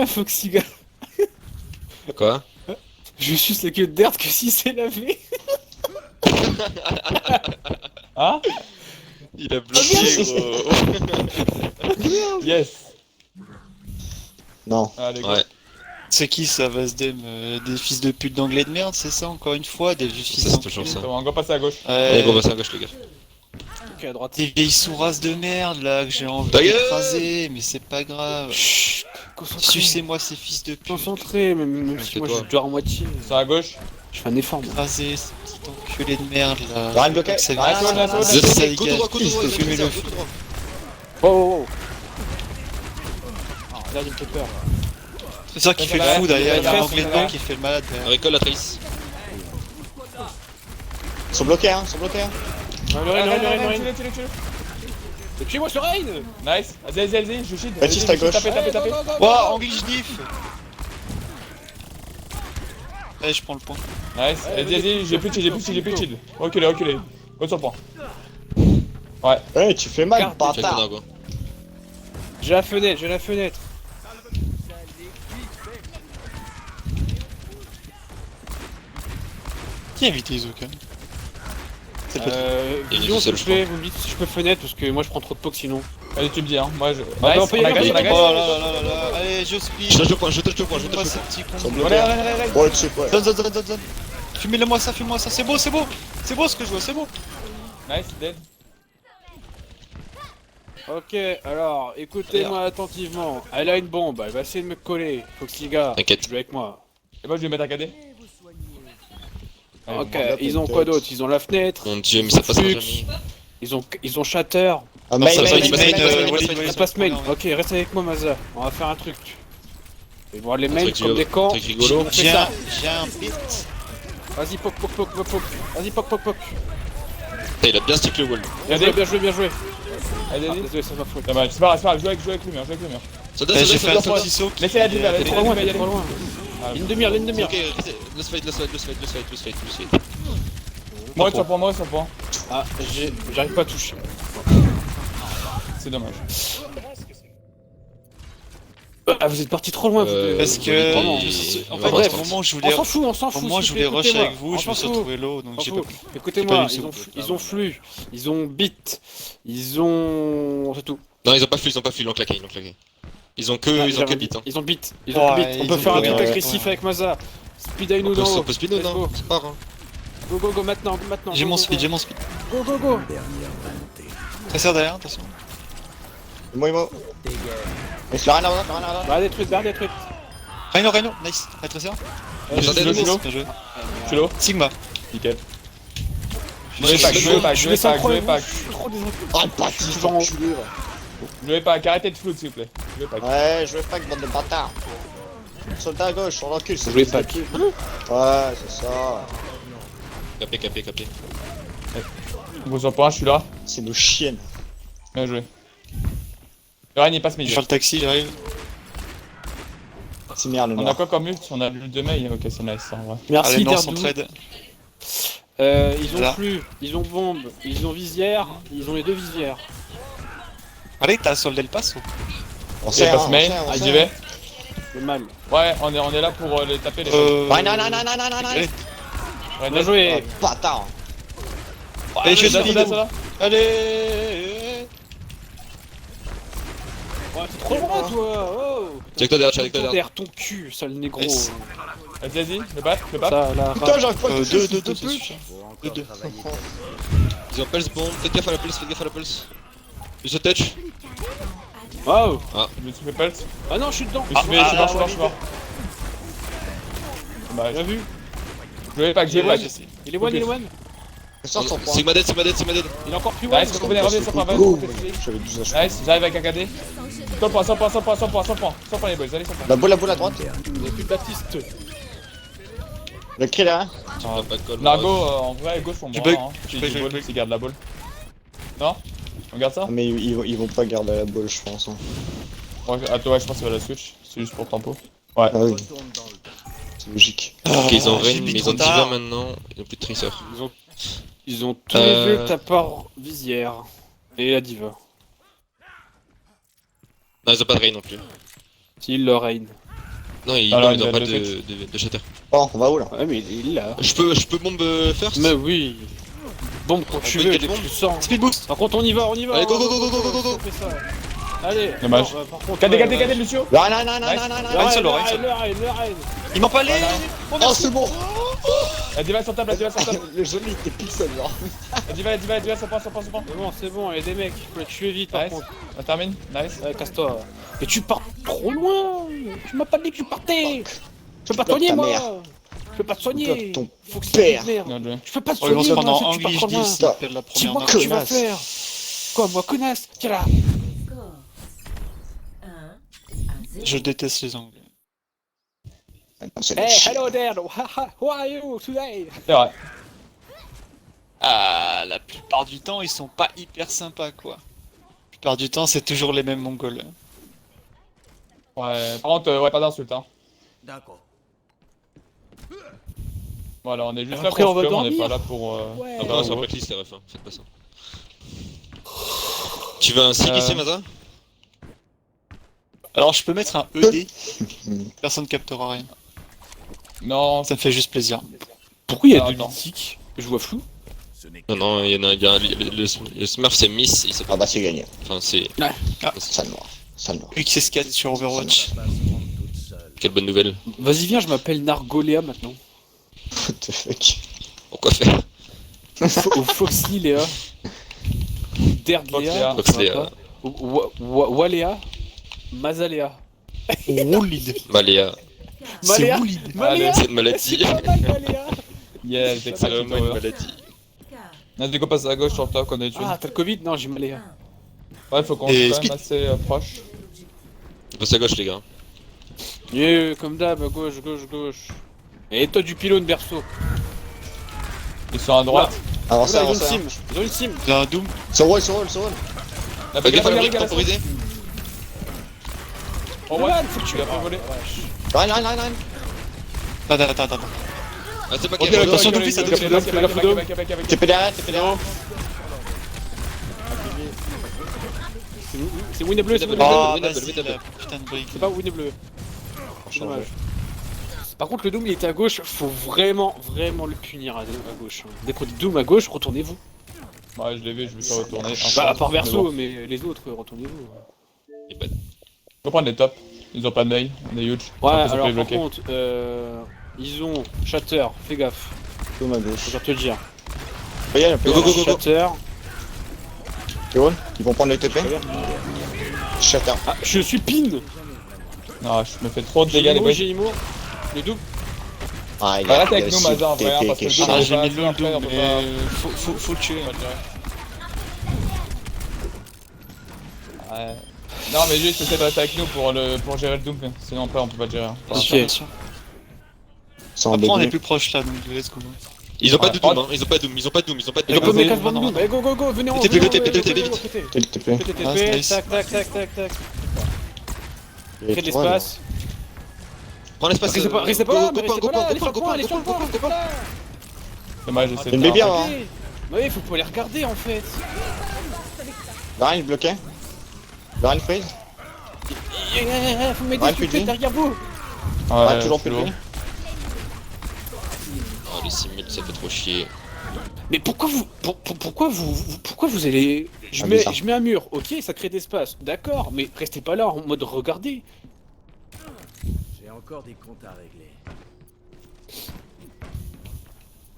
Foxiga. Quoi? Je suce la queue d'Erd que si c'est lavé. Hein? Il a bloqué, gros. Yes. Non. Allez, go. Ouais, C'est qui ça, Vasdem? Des fils de pute d'anglais de merde, c'est ça encore une fois? Des vieux fils ça c'est d'enculés. toujours ça. On va passer à gauche. Allez, gros, bassin à gauche, les gars. Ok, à droite. Des vieilles sourasses de merde là que j'ai envie Ta gueule d'écraser, mais c'est pas grave. Chut, concentré. Sucez-moi ces fils de pute. Concentré, même si moi Inquiète-toi. je dors à moitié. C'est à gauche. Je fais un effort, moi. Écraser ces petits enculés de merde là. Rien de bloqué. Ça Ah, vient- ah, ah, ça, ça dégage. Côte droit, Fumez-le. côte droit. Oh, oh, oh. Ah, là, il me fait peur. C'est ça qui fait le fou derrière, il y a un anglais dedans qui fait le malade derrière. Récolte la trice. Ils sont bloqués, hein, ils sont bloqués. Hein. Le Rain, le Rain, le Rain, le Rain. Tue-le. Tuez-moi ce Rain. Nice. Vas-y, je shield. Baptiste Vas-y, à gauche. Tapez. Ouah, English diff. Allez, je prends le point. Nice. Vas-y, j'ai plus de shield. Reculez. Go sur le point. Ouais, tu fais mal, Garde, Check bâtard. mon argo. J'ai la fenêtre. Qui a invité Izuka? C'est pas Il est Vision, tout s'il seul, vous je plaît, vous me dites si je peux fenêtre parce que moi je prends trop de poke sinon. Vas-y, tu me dis, hein. Moi, je. Nice, on peut y aller, on a on peut y gagné. aller. Oh là là. Allez, je speed. Je touche le point, je touche le point, je touche Fumez-moi le ces point. petits Ils sont cons. bloqués. Allez. Ouais, tu sais quoi. Donne. Fumez-le-moi ça. C'est beau. C'est beau ce que je vois, c'est beau. Nice, dead. Ok, alors écoutez-moi attentivement. Elle a une bombe, elle va essayer de me coller. Foxiga, T'inquiète. joue avec moi. Et moi, je vais mettre un KD. Allez, Ok, bon, là, ils ont t'es quoi dead. d'autre? Ils ont la fenêtre. Mon dieu, mais ça passera Flux. jamais. Ils ont Shatter. Ah, Non, main, ça, main, ça, il main, passe main, main, main, main, main. main. Ça passe main. Ok, reste avec moi, Maza. On va faire un truc. Ils vont aller main comme des camps. Truc rigolo. On fait J'ai ça. un beat. Vas-y, poke. Vas-y, poke. Putain, il a bien stick le wall. Bien joué. Allez, Ah, vas-y. désolé, ça m'a faute. Dommage, c'est pas grave, joue avec le mur. Soldat, J'ai soldat, fait un soldat. petit saut. Laissez la diva, T'es trop loin, t'es trop loin. Ah, Une demi-heure. Ok, let's fight. Moi, sur le point. Ah, j'arrive pas à toucher. C'est dommage. Ah, vous êtes parti trop loin, vous deux. Parce que. Vraiment. En fait, Bref, au moment où je On voulais. s'en fout, Au moment où je s'il voulais vous plaît, rush écoutez-moi. avec vous, On je me s'en suis fout. retrouvé low, donc On j'ai s'en pas fout. pu. Écoutez-moi, J'ai pas eu ils ont flux, ils ont beat, ils ont... C'est tout. Non, ils ont pas full, ils l'ont claqué. Ils ont que beat, hein. Ils ont beat. Ouais, On ils peut ont faire un beat, beat ouais, agressif ouais. avec Maza. Speed à On nous dans peut speed, non, c'est pas grave. Go, maintenant. J'ai Go, mon go, speed, go. j'ai mon speed. Go. Ça sert derrière, attention. Moi. Mais je l'ai rien à voir, Barre détruite. Rhino, nice. Rétrécir. Ils ont des Bien loups. joué. Je suis low. Sigma. Nickel. Moi, Jouez pas, je- jouez pas. Trop désolé. Ah, Baptiste, enculé, là. Jouez pas, arrêtez de flout s'il vous plaît. Jouez pas. Ouais, je veux pas que bande de bâtards. Soldat à gauche, on recule, c'est Jouez fils pas. de pute. Ouais, c'est ça. Capé. Bon sur le point, je suis là. C'est nos chiennes. Bien joué. Le Ryan il passe Je vais mid. faire le taxi, j'arrive. C'est merde le On a noir. quoi comme ult? On a l'ult de mail, ok c'est nice ça en vrai. Merci, Allez, non, son Derdou. trade. Ils ont Là. flux, ils ont bombe, ils ont visière, ils ont les deux visières. Allez, t'as soldé le pass ou? On Il sait, passe on mail, sait, on ah, sait. j'y vais. Le mal. Ouais, on est là pour les taper les Ouais, non. Allez, Ouais, Bien joué. Oh, bâtard. allez, je Soldat, speed. soldat, soldat. Allez. Ouais, t'es trop loin, toi. Oh. Check-toi derrière. Derrière ton cul, sale négro. Nice. Vas-y, le bat. Ça, là, Putain, j'arrive pas à toucher. Deux, deux, ça suffit. Deux. Ils ont pulse bomb, faites gaffe à la pulse. Ils se touch. Wow. Je me suis fait pelt. Ah non, je suis dedans. Je suis mort. Dommage. Bien vu. Jouez pas, jouez pas. Il est one. Sors son point. Sigma dead. Il est encore plus one. Nice, revenez, ça prend 20 J'avais 12 HP. Nice, j'arrive avec un KD. 100 points les boys, allez 100 points. La boule à droite. Il n'y a plus de Baptiste. Le cri là. Ah, pas de call. Nargo, en vrai, gauche, on Je prend. bug, Hein. je Si bug, il je vole, bug. s'il garde la balle. Non? On garde ça? Ah, mais ils vont pas garder la boule, je pense. Hein. Ouais, attends, ouais, je pense que ça va la switch. C'est juste pour tempo. Ah oui. C'est logique. Ok, ils ont J'ai Rain, mis mais ils trop ont Diva tard. maintenant. Ils ont plus de Tracer. Ils ont tous les deux ta part visière. Et la diva. Non, ils ont pas de Rain non plus. S'il le rain. Non, il Alors, non, il il n'a a pas le de shatter. Bon, on va où là? Ouais, mais il est là. Je peux bombe first? Mais oui. Bombe quand On tu peut veux, y dès aller que tu le sens. Speed boost. Par contre, on y va, on y va. Allez, go, hein, go, go, go, go, go, go. on fait ça. Allez. Dommage. non, par contre, Cadé, ouais, cadé, ouais. cadé, Lucio. Non, non, non, non, Nice. non, non, Le non. Reine solo, Rein, Rein solo. le Rein, le Rein. Il m'en pas les. Oh, c'est bon! La diva sur table, la diva sur table. Le joli était pixel, genre. La diva, ça passe, ça passe, ça passe. C'est bon, il y a des mecs. Faut la tuer vite par Nice. contre. On termine. Nice. Ouais, casse-toi. Mais tu pars trop loin. Tu m'as pas dit que tu partais. Je peux pas te Bloque soigner ta moi. mère. Je peux pas te soigner. Bloque ton Faut que père. ça merde. Bien joué. Je peux pas te Oh, ils vont soigner se prendre moi, en tu pars English trop loin. 10 s'ils perdent la première Dis-moi marque. que tu vas connasse. faire. Quoi, moi, connasse? Tiens là. Je déteste les Anglais. C'est Hey, le chien. hello there. How are you today? C'est vrai. Ah, la plupart du temps, ils sont pas hyper sympas, quoi. La plupart du temps, c'est toujours les mêmes Mongols. Ouais. Par contre, ouais, pas d'insulte, hein. D'accord. Voilà, on est juste là Après, pour on va se calmer, on n'est dormir. pas là pour. Ouais. Non, pas sur blacklist, les refs, hein. Faites pas ça. Tu veux un sig ici, Maza? Alors, je peux mettre un ED. Personne captera rien. Non, Ça me fait juste plaisir. Pourquoi il y a Ah, deux non. mythiques? Je vois flou. Ce n'est Non, non, il y en a, le Smurf c'est Miss, il s'appelle. Ah bah c'est gagné. Enfin, c'est. Sale noir. Sale noir. XS4 sur Overwatch. pas se rendre toute seule. Quelle bonne nouvelle. Vas-y, viens, je m'appelle Nargoléa maintenant. What the fuck? Pourquoi faire? Ou Foxy Léa. Derdléa. Foxléa. Waléa. Mazaléa. Roulide. Maléa. Maléa. roulide. Maléa. C'est une maladie. C'est pas mal, Maléa. yes, C'est excellent. vraiment une maladie. Vas-y, qu'on passe à gauche sur le top, qu'on est dessus. Ah, t'as le Covid? Non, j'ai Maléa. Ouais, faut qu'on Et soit quand speed. même assez proche. Passe à gauche, les gars. Comme d'hab, gauche, gauche, gauche. Et toi du pylône, berceau. Ils sont à droite. Avancez, Oula, ils ont une avancez. sim. Ils ont une sim. J'ai un Doom. Sur wall, sur wall, sur wall. La Fais gaffe à la brique regarde, temporisée. Oh, ouais, Nolan, faut que tu tu l'as pas volé. Run, run, run, run. Attends. Ah, c'est pas Ok, qu'il attention, ok, Doomfist, ok, attention, ok, Doomfist, ok, Doomfist, ok, Doomfist. ok, ok, ok. TP derrière, TP derrière. C'est Winnie Bleu, c'est Winnie Bleu. Oh, Winnable, vas-y, winnable. la putain de brique. C'est pas Winnie Bleu. Dommage. Par contre, le Doom il était à gauche, faut vraiment le punir à gauche. Dès qu'on dit Doom à gauche, retournez-vous. Ouais, je l'ai vu, je me suis retourné. Bah, à part Mais Verso, bon. mais les autres, retournez-vous. Faut prendre les tops. Ils ont pas de mail, on est huge. Ouais, Après, ça peut alors les par bloquer. contre, ils ont Shatter, fais gaffe, Doom à gauche. faut te le dire. Regarde, Go, go, go, go, go. Shatter. C'est wall. Ils vont prendre le TP. Shatter. Ah, je suis pin. Non, je me fais trop de J'ai dégâts, les Imo, boys. j'ai Imo. Le Doom. Ah, il Arrête il avec nous, aussi Mazar, en vrai, hein, TP parce que quelque le chose. Doom, Ah, j'ai mis le après, on Doom, peut mais faut le tuer. pas le gérer. Ouais. Non, mais juste essaie de rester avec nous pour gérer le Doom, sinon après on peut pas le gérer. Bien Ok. sûr, bien sûr. Sans Après, on est début. plus proche là, donc let's go. Ils ont pas de Ouais. Doom, hein. Ils ont pas de Doom, ils ont pas de Doom, ils ont pas de Ils ont Doom. pas mes vas-y, 4 non, bandes. non. Allez, go, venez en TP, venez en, TP, venez, TP, venez, vite. venez, Quel TP. TP, Ah, nice. tac. Il Crée est de trois, l'espace. Prends l'espace. Restez pas là, Go, mais go, restez go, pas là, go, allez sur le go, point, go, allez sur le go, point, go, restez go, pas là. Dommage, j'essaie de Une baby faire. avant. Regardez. Bah oui, faut pas les regarder en fait. Le Rhin, il bloquait. Le Rhin freeze. Faut m'aider, Ouais, s'il vous plaît, Pudgy. derrière vous. Ouais, toujours c'est plus lourd. loin. Oh, les simules, ça fait trop chier. Mais pourquoi vous allez... Ah, bizarre. Je mets un mur, ok, ça crée d'espace, d'accord, mais restez pas là en mode regarder. J'ai encore des comptes à régler.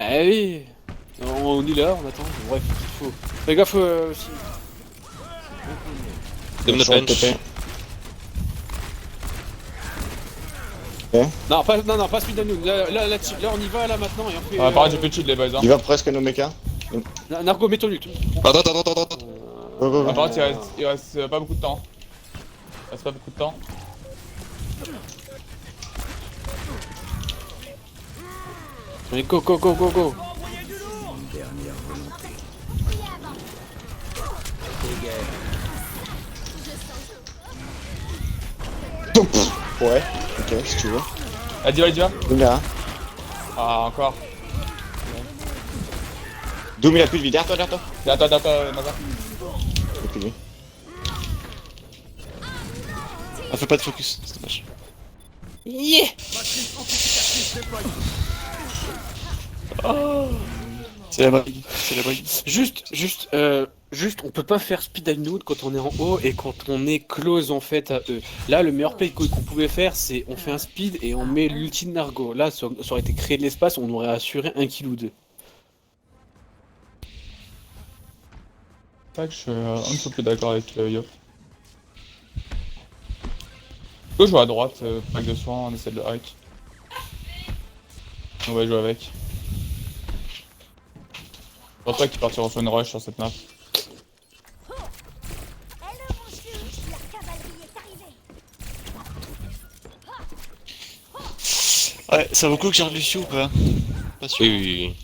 Ah oui, on est là, on attend, bref, il faut... Fais gaffe aussi. Doom the Sur le bench. TP. Non, pas speed à nous, là, on y va, là, maintenant, et on fait... Ah, par contre, j'ai plus de shield, les boys. Hein. Il va presque nos mechas. Nargo, mets ton lutte. Attends. Go, go, Ah, go. par contre, il reste pas beaucoup de temps. Il reste pas beaucoup de temps. Allez, go. Ouais, ok, si tu veux. Allez, dis-va. Doom derrière. Ah, encore. Doom, il a plus de vie. Derrière toi. Attends, Mazar. Et puis lui. Ah, fais pas de focus, c'est dommage. Yeah. C'est la brigue. C'est la brigue. Juste, on peut pas faire speed à node quand on est en haut et quand on est close en fait à eux. Là, le meilleur play qu'on pouvait faire, c'est on fait un speed et on met l'ulti de Nargo. Là, ça aurait été créé de l'espace, on aurait assuré un kill ou deux. Tac, je suis un petit peu d'accord avec Yop. Je peux jouer à droite, pack de soins, on essaie de le hack. On va jouer avec. Je pense pas qu'il partira sur une rush sur cette map. Ouais, ça vaut le coup que j'ai un Lucio ou pas? Pas sûr. Oui.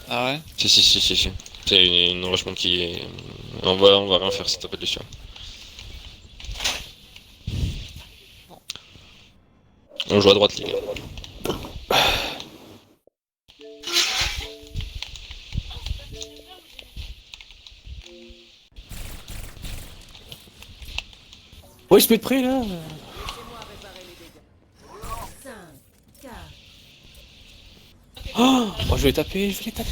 Ah ouais? Si. C'est une rushmont qui est... On va rien faire si t'as pas de dessus. On joue à droite, les gars. Ouais, il se met de près là. 5, 4, Oh, je vais les taper. 5, 4,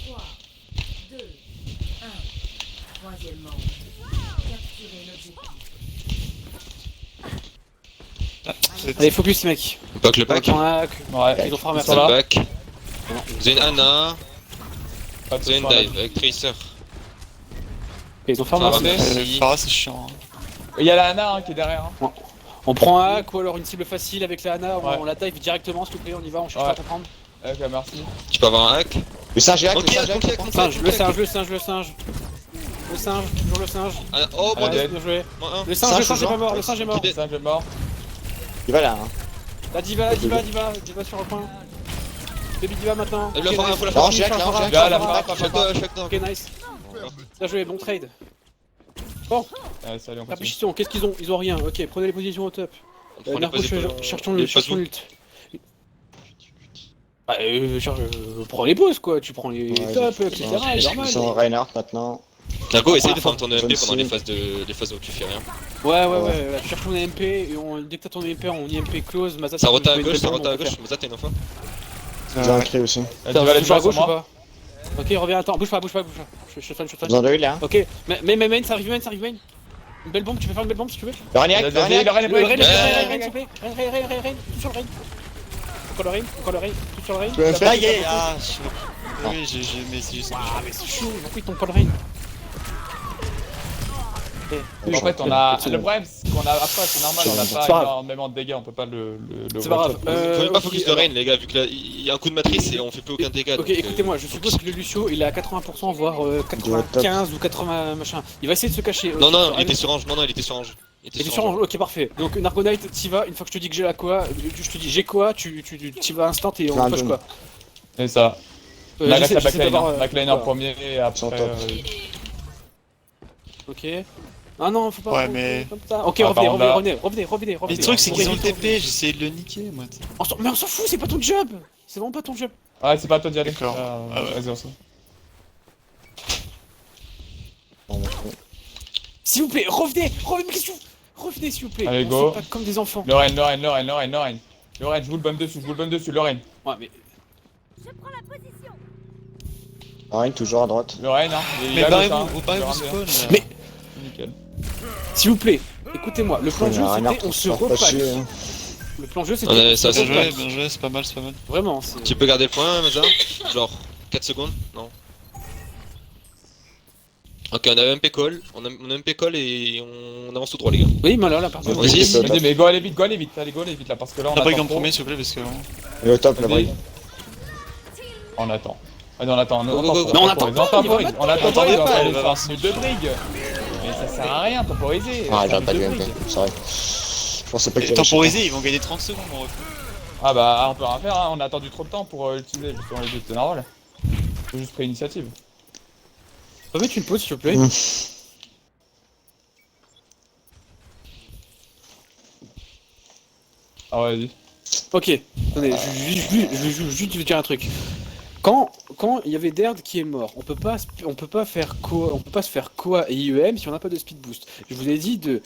3, 2, 1. Troisième manche. Capturez l'objectif. Allez, focus les mecs. On pack le On pack. prend un hack. Ouais, Ils ont farmé Ils ça. sont là. Pack. Vous avez une Anna, pas de vous avez une soins, là. dive avec Tracer. Ils ont farmé Ça ça. va, merci. Pharah, c'est chiant. Hein. Il y a la Hana qui est derrière. Hein. On prend un hack ou alors une cible facile avec la Hana, Ouais. on la dive directement s'il te plaît, on y va, on cherche Ouais. pas à comprendre. Ok, merci. Tu peux avoir un hack. Le singe est hack, Ok, le singe est hack. ok, Singe, le singe. Le singe, toujours le singe. Ah, oh, Ah, moi, dead. Bien joué. moi, un. Le Singe, singe est toujours. pas mort, le singe est mort. Qui Ça, je mort. Il va là, hein. La diva sur le point. Baby diva maintenant. Elle l'a Ok, fait, nice. faut la Non, faire. j'ai hack, là, j'ai hack. Là, la Farah, frappe, Farah. Chaque down, chaque down. Ok, nice. Bien joué, bon trade. Allez, salut, on La continue. position, qu'est-ce qu'ils ont? Ils ont rien, ok, prenez les positions au top. On prend les Narco, positions. cherche ton les ult, cherche ton passes ult. Bah, prends les poses quoi, tu prends les Ouais, tops, ils etc. sont- C'est normal. Ils sont Reinhardt maintenant. Narco, essaye de Enfin, farm ton MP John pendant les Cena. phases où tu fais rien. Ouais, tu cherches ton MP et dès que t'as ton MP, on IMP close, Mazat. Ça rota à tu peux gauche, ça une rota à bombe, on peut gauche. Mais ça, t'es une info. Ils ont un cri aussi. Elle faire. va aller Bouge à sur gauche ou moi. pas? Ok, reviens, attends, bouge pas. Je fan. Ils ont deux heals là. Ok, mais main, ça arrive main. Une belle bombe, tu peux faire une belle bombe si tu veux. Le Reinhardt, Le le Reinhardt. Reine est Le break. rain, Ouais. s'il te plaît. Rain, tout sur le rain. Encore le rain, tout sur le rain. Tu peux faire- Ah, yeah, ah, oui, j'ai mais c'est juste. Ah, mais c'est chaud, pourquoi ils tombent pas le rain? En fait, on a. Le problème, c'est qu'on a. Après, c'est normal, on a C'est pas pas grave. énormément de dégâts, on peut pas le. C'est pas grave. Faut même pas ok, focus de alors- rain, les gars, vu que là, il y a un coup de matrice et on fait plus aucun dégât. Ok, donc, écoutez-moi, je suppose que le Lucio il est à 80%, voire 95 ou 80 machin. Il va essayer de se cacher. Non, Ok, non, il allez. était sur Ange. Non, il était sur Ange. Il était sur Ange, ok parfait. Donc Nargonite, t'y vas, une fois que je te dis que j'ai la quoi, je te dis j'ai quoi, tu t'y vas instant et on Un push doom. quoi. C'est ça. Euh, Là, j'essaie- la j'essaie backline, d'avoir, backline en voilà. premier et après. Ils sont top. Ok. Ah non, faut pas. Ouais, mais- Comme ça. Ok, Ah, par contre, là- revenez. Le truc, c'est qu'ils ont le TP, j'essayais de le niquer, moi. Mais on s'en fout, c'est pas ton job. C'est vraiment pas ton job. Ouais, c'est pas à toi d'y aller. D'accord. Ah ouais. Vas-y, on se. S'il vous plaît, revenez, mais qu'est-ce que tu... Revenez s'il vous plaît. Allez, On go. se bat comme des enfants. Lorraine, je vous le bombe dessus, Lorraine. Ouais, mais Reinhardt toujours à droite. Lorraine, hein. Mais barrez-vous, vous barrez-vous spawn là. Mais- Nickel. s'il vous plaît, écoutez-moi, le plan de jeu Reinhardt, c'était on se pas repack. chier, hein. Le plan de jeu Ouais, c'était ça, on se c'est repack. Bien joué, c'est pas mal, c'est pas mal. Vraiment, c'est... Tu peux garder le point, Maza? Genre 4 secondes? Non. Ok, on a MP call, on a MP call et on avance tout droit, les gars. Oui, mais là, par contre... Vas-y, Vas-y, mais go, allez vite, allez, go, allez vite là, parce que là, on La brigue attend en trop. premier, s'il vous plaît, parce que. Et au top, la Vas-y. brigue. On attend. Vas-y, on attend. Go, go, go. Non, on attend pas, il va temporise. On attend Attendez pas, on pas, va elle aller va faire avoir un smooth de brigue. Mais ça sert à rien, temporiser. Ah, Faire j'aurais un pas smooth dû de MP, brigue. c'est vrai. Je pensais pas qu'il y avait Temporiser, ils vont gagner 30 secondes, mon ref. Ah bah, on peut rien faire, hein. On a attendu trop de temps pour utiliser justement les deux, c'est normal. Faut juste prendre l'initiative. Peux mettre une pause s'il te plaît? Mm. Ah ouais, vas-y. Ok, attendez, je vais juste vous dire un truc. Quand il y avait Derd qui est mort, on peut pas se faire Koa et IEM si on n'a pas de speed boost. Je vous ai dit de,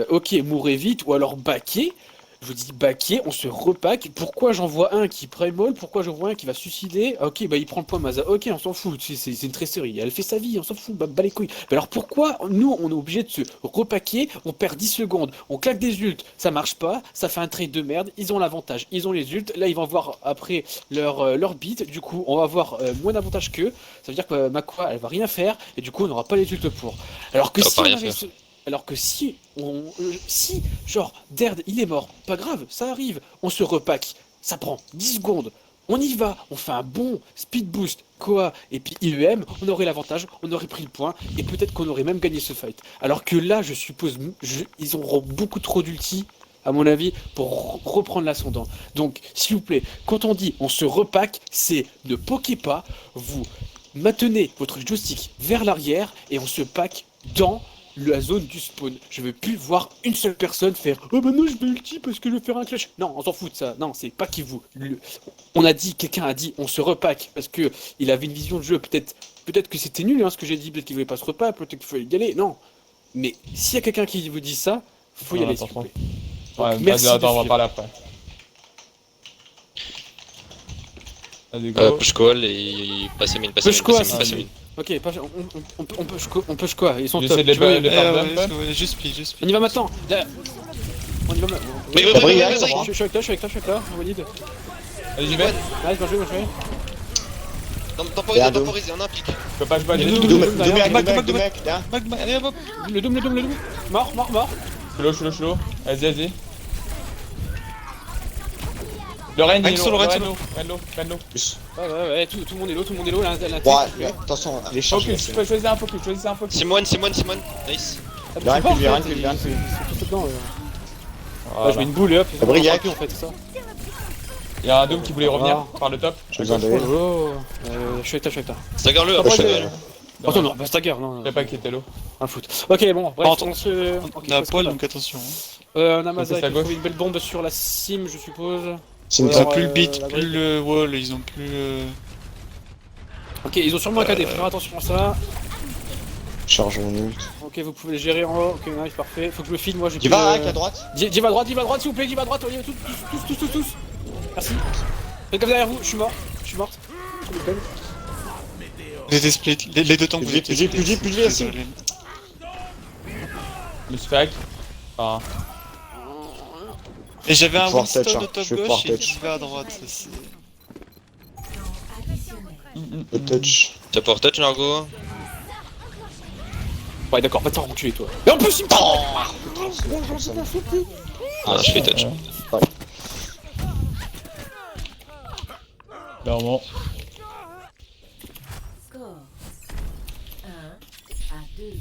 ok, mourrez vite ou alors baquer. Je vous dis baquer, on se repack. Pourquoi j'en vois un qui pré-moll? Pourquoi j'en vois un qui va suicider? Ok, bah il prend le point Maza. Ok, on s'en fout, c'est une tresserie. Elle fait sa vie, on s'en fout, bah les couilles. Mais alors pourquoi nous on est obligé de se repacker? On perd 10 secondes, on claque des ults, ça marche pas, ça fait un trade de merde. Ils ont l'avantage, ils ont les ults. Là ils vont voir après leur beat. Du coup, on va avoir moins d'avantage qu'eux. Ça veut dire que Makwa elle va rien faire et du coup on n'aura pas les ults pour. Alors que Elle va si pas on rien avait faire. alors que si, genre, Derd, il est mort, pas grave, ça arrive, on se repack, ça prend 10 secondes, on y va, on fait un bon speed boost, Koa et puis IEM, on aurait l'avantage, on aurait pris le point, et peut-être qu'on aurait même gagné ce fight. Alors que là, je suppose, ils auront beaucoup trop d'ulti, à mon avis, pour reprendre l'ascendant. Donc, s'il vous plaît, quand on dit on se repack, c'est ne poquez pas, vous maintenez votre joystick vers l'arrière, et on se pack dans la zone du spawn. Je veux plus voir une seule personne faire oh bah non je vais ulti parce que je vais faire un clash. Non, on s'en fout de ça. Non, c'est pas qui vous. On a dit, quelqu'un a dit on se repack parce que il avait une vision de jeu. Peut-être que c'était nul hein, ce que j'ai dit, peut-être qu'il voulait pas se repack, peut-être qu'il fallait y aller. Non. Mais s'il y a quelqu'un qui vous dit ça, faut y aller s'il vous plaît. Donc, Ouais, merci attends, de on va suivre. parler après. Vas-y, go. Push call et passer mine, passer Push mine, call, passer mine, passer mine. Ok, on peut quoi. Ils sont J'essaie top. de Tu veux- les faire dump. Ouais, juste speed, juste On speed. y va maintenant. Là. On y va maintenant. Mais T'as pris Yann, Je suis avec toi, je suis avec toi. On valide. Allez, j'y vais. Nice, bien joué. Temporiser, Et un temporiser, on a un pic. Je peux pas, je bats. Il y a Je deux Deux Doom, mecs, Doom, deux mecs, là. Allez, hop, hop. Le double. Mort. suis low. Vas-y. Le Rain, il est solo, low. Rain Rain low. Ouais, tout le monde est low, là, Ouais, attention, les charges. Focus, choisis un focus. Simone, nice. Rien que lui, rien que lui. C'est tout dedans. Là, Voilà. je mets une boule et hop, ils ont Briac. plus en fait, c'est ça. Il y a un Doom qui voulait revenir par le top. Je vous en Oh, donne. oh, je suis avec toi. Stagger-le, Après, après. Attends, non, bah stagger, non. Je savais pas qui était low. Un foot. Ok, bon, bref, Attends, on se. On a poil, donc attention. On a Maza Focus à qui a gauche. trouvé une belle bombe sur la sim, je suppose. C'est une Ouais, Ils ont Alors, plus le beat, la plus brique. le wall, ils ont plus le... Ok, ils ont sûrement un KD, faut faire attention à ça. charge mon ult. Ok, vous pouvez les gérer en haut. Ok, nice, parfait. Faut que je le filme, moi j'ai Tu plus, vas à droite. Div à droite, s'il vous plaît, Div à droite, allez, tous. Merci. Faites comme derrière vous, je suis morte. Je Les split, les deux tanks, Plus vous vite, étiez plus vite, plus vite, désolé. Je me suis fait hack. Ah. Et j'avais un Pouvoir touch, Winston hein. au top Je vais gauche pouvoir et touch. il va à droite, ça c'est... Le touch. T'as pour touch, Nargo? Ouais, d'accord, va t'en reculer, toi. Et en plus, il me prend. Ah, je fais touch. Clairement. Score 1-2.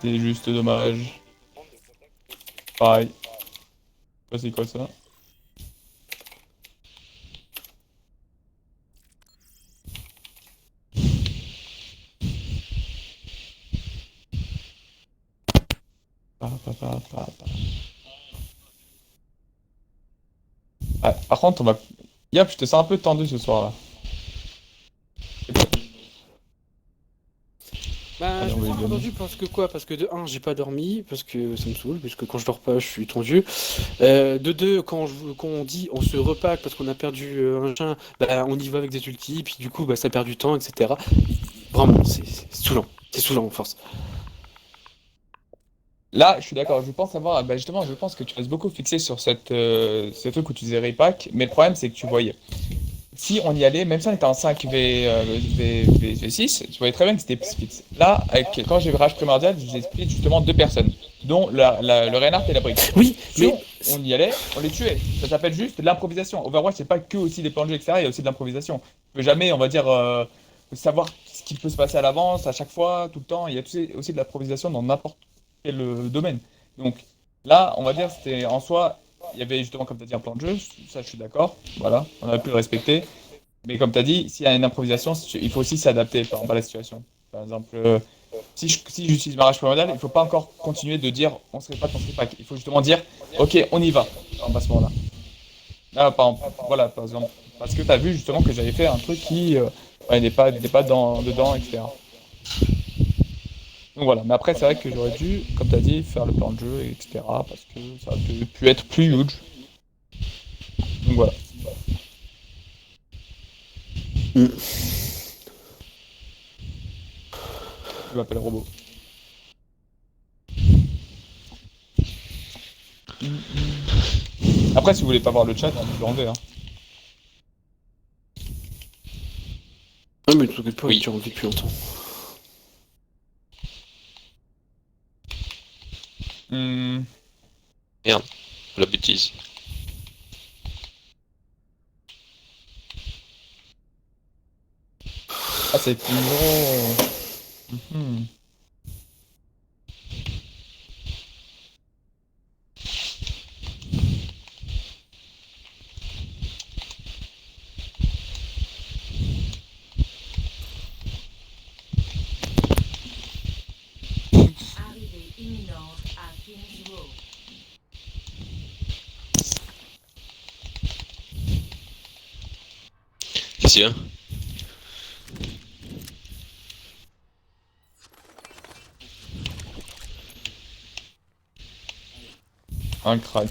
C'est juste dommage. Pareil. C'est quoi ça? Ouais, par contre, on va... Yep, je te sens un peu tendu ce soir là. Bah, Allez, je on me va sens lui donner. tendu parce que quoi? Parce que de 1, j'ai pas dormi, parce que ça me saoule, parce que quand je dors pas, je suis tendu. De 2, quand on dit on se repack parce qu'on a perdu un chien, bah on y va avec des ultis, puis du coup bah ça perd du temps, etc. Vraiment, c'est saoulant. C'est saoulant en force. Là, je suis d'accord, je pense avoir... Bah justement, je pense que tu restes beaucoup fixé sur ce truc où tu disais repack, mais le problème c'est que tu voyais... Si on y allait, même si on était en 5v6, tu voyais très bien que c'était split. Là, quand j'ai rage primordial, j'ai split justement 2 personnes, dont le Reinhardt et la brique. Oui, Si mais on y allait, on les tuait. Ça s'appelle juste de l'improvisation. Overwatch, c'est pas que aussi des plans de jeu, etc. Il y a aussi de l'improvisation. Tu peux jamais, on va dire, savoir ce qui peut se passer à l'avance, à chaque fois, tout le temps. Il y a aussi de l'improvisation dans n'importe quel domaine. Donc là, on va dire, c'était en soi, il y avait justement, comme tu as dit, un plan de jeu. Ça, je suis d'accord. Voilà, on a pu le respecter. Mais comme tu as dit, s'il y a une improvisation, il faut aussi s'adapter par exemple à la situation. Par exemple, si j'utilise ma rage primordiale, il ne faut pas encore continuer de dire on se répète. Il faut justement dire ok, on y va en ce moment-là. Ah, voilà, par exemple. Parce que t'as vu justement que j'avais fait un truc qui ouais, n'est pas dedans, etc. Donc voilà, mais après c'est vrai que j'aurais dû, comme t'as dit, faire le plan de jeu, etc. Parce que ça aurait pu être plus huge. Donc voilà. Mm. Je m'appelle Robot. Après, si vous voulez pas voir le chat, je l'enlève. Hein. Ah, mais tu t'occupes pas, Oui. tu as envie depuis longtemps. Hmm. La bêtise. Ah, c'est plus gros. Mhm. Arrivée imminente à Kings Row. Qu'est-ce qu'il y a? Un crack.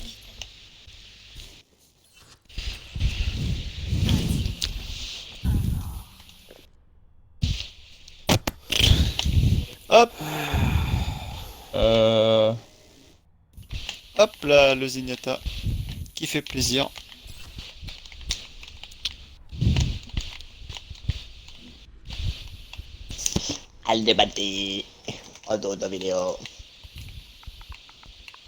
Hop, Euh... hop là, le Zenyatta. Qui fait plaisir. Al débatté. En d'autres vidéos.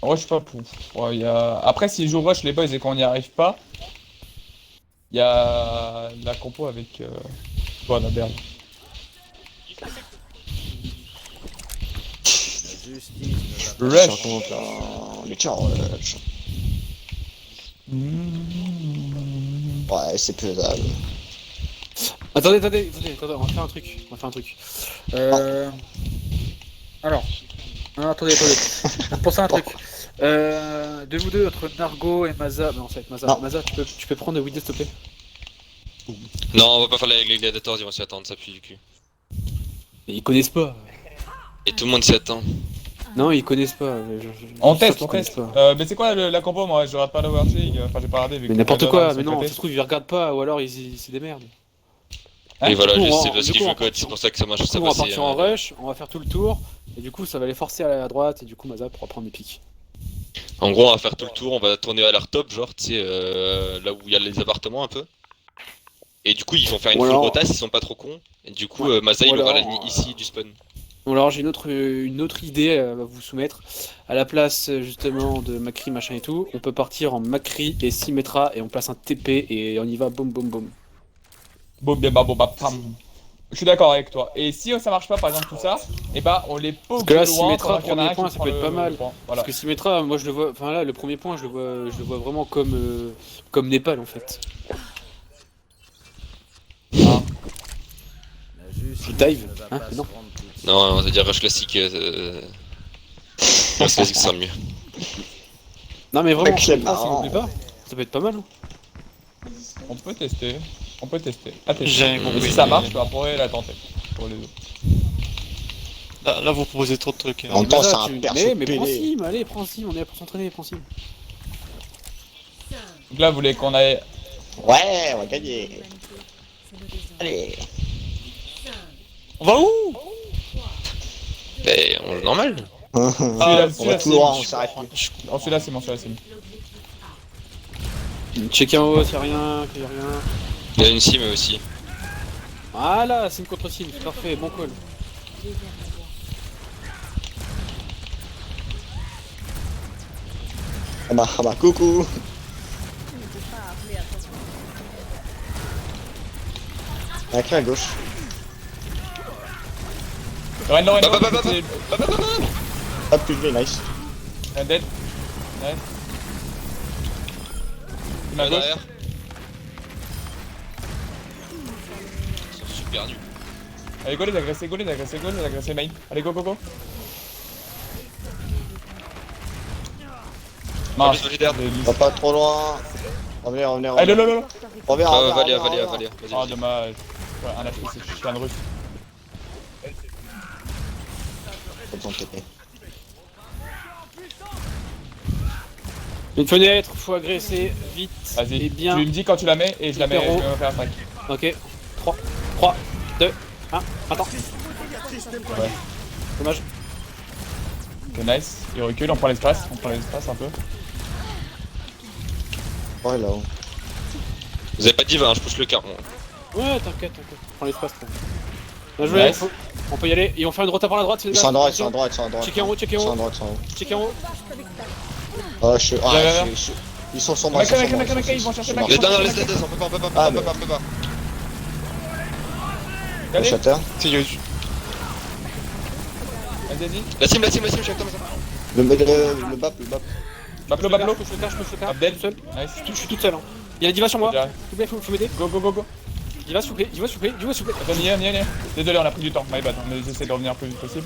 Ouais, je suis pas pour. Ouais, après, si je rush les boys et qu'on n'y arrive pas, il y a la compo avec toi, la berge. La justice ne va Rush. Surtout quand les charges. Ouais, c'est faisable. Attendez, on va faire un truc. Alors, non, attendez. Pensez à un truc. De vous deux, entre Nargo et Maza, non, ça va être Maza. Non. Maza, tu peux prendre Widow, s'il te plaît? Non, on va pas faire les gladiators, ils vont s'y attendre, ça pue du cul. Mais ils connaissent pas. Et tout le monde s'y attend. Non, ils connaissent pas. On je suis sûr teste, qu'ils on connaissent test. pas. Mais c'est quoi la compo? Moi, je regarde pas l'Overwatching. Enfin, j'ai pas regardé. Vu Mais que n'importe les quoi, gens mais sont non, ça pétés. se trouve, ils regardent pas, ou alors ils se démerdent. Hein, Et voilà, du coup, juste on- c'est parce du qu'il coup, veut on code, part- c'est pour ça que ça marche, Du ça coup, on va passe. partir en rush, on va faire tout le tour, et du coup, ça va les forcer à la droite, et du coup, Maza pourra prendre des pics. En gros, on va faire tout le tour, on va tourner à l'air top, genre, tu sais, là où il y a les appartements un peu. Et du coup, ils vont faire une Ou full alors- rotace, ils sont pas trop cons. Et du coup, Ouais. Masa, Ou il aura la alors, ligne ici du spawn. Bon, alors j'ai une autre idée à vous soumettre. À la place justement de Macri machin et tout, on peut partir en Macri et Symmetra et on place un TP et on y va boum boum boum. Pam. Je suis d'accord avec toi. Et si ça marche pas, par exemple, tout ça, et bah on les poke que là, de loin Symmetra, pendant qu'il y en a premier un point, qui ça prend peut être pas mal. le point. Voilà. Parce que Symmetra, moi je le vois, enfin là le premier point je le vois vraiment comme Népal en fait. Hein. La justice Dive, ne va hein, pas se non. rendre tout de suite. Non, on va dire rush classique. Rush classique, ça sera le mieux. Non mais vraiment, Ok, c'est Symmetra, ça marrant. m'oublie pas. Ça peut être pas mal. Hein. On peut tester. On peut tester. À tester. J'ai Et compris. si ça marche, on pourrait la tenter. Pour les deux. Là, vous proposez trop de trucs. hein. En même temps, Maza, c'est un perso mais prends pédé. Sim, allez, prends Sim, on est là pour s'entraîner, prends Sim. 5, Donc là, vous voulez qu'on aille. Ouais, on va gagner. c'est le désordre. Allez. 5, On va où? Mais on est normal. Celui-là, On va celui-là, tout c'est- droit, on s'arrête plus. Non, celui-là, c'est bon, celui-là, c'est bon. l'objectif A. Check en haut s'il y a rien, qu'il y a rien. Il y a une sim aussi. Voilà, Sim contre Sim, c'est parfait, bon call. Déverrouillé. Ah bah, coucou. Un cri à gauche. Ren, Bah, bah, bah, c'est- Hop, tu le nice. Un dead. Nice. Une à Là gauche. derrière. Ils sont super nuls. Allez, go les agresser main. Allez, go, go, go. En plus, Vagidaire. Des listes. Va pas trop loin. Revenez, revenez, Allez, revenez. lolo. Reviens, Valia, reviens, Valia, reviens. Valia. Vas-y, Ah, vas-y. dommage. Ouais, un HP, c'est chien de russe. Pas besoin de TP. Une fenêtre, faut agresser vite Vas-y, et bien. tu me dis quand tu la mets et je la mets, Hyper haut. je vais faire un 5. Ok, 3, 2, 1, attends. Ouais. Dommage. Ok, nice. Il recule, on prend l'espace un peu. Ouais, là-haut. Vous avez pas de diva, hein, je pousse le car. Ouais, t'inquiète. Prends l'espace. Bien joué, Nice. on peut y aller. Et on fait une rota par la droite, c'est Ils sont à droite, ils sont à droite, ils sont à droite. Checker en haut, checker Ils en sont à haut, droite, ils sont en haut. checker en haut. Ah, je suis. Viens, viens, Ils sont sur moi, ils sont sur moi. Mec, ils vont chercher Mac. Laisse derrière, laisse derrière, on peut pas, on peut pas, Ah, on peut pas, on peut pas. Le Allez, shatter. C'est vas-y. La team, je suis avec toi, Le bap, le bap. Baplo. Je me fais le car, Abdel. tout seul. Nice. Je suis toute seule. Hein. Il y a la diva sur moi. Déjà. S'il vous plaît, faut m'aider. Go. Diva, s'il vous plaît, s'il vous plaît. Attends, viens. Désolé, on a pris du temps. My bad. On essaie de revenir le plus vite possible.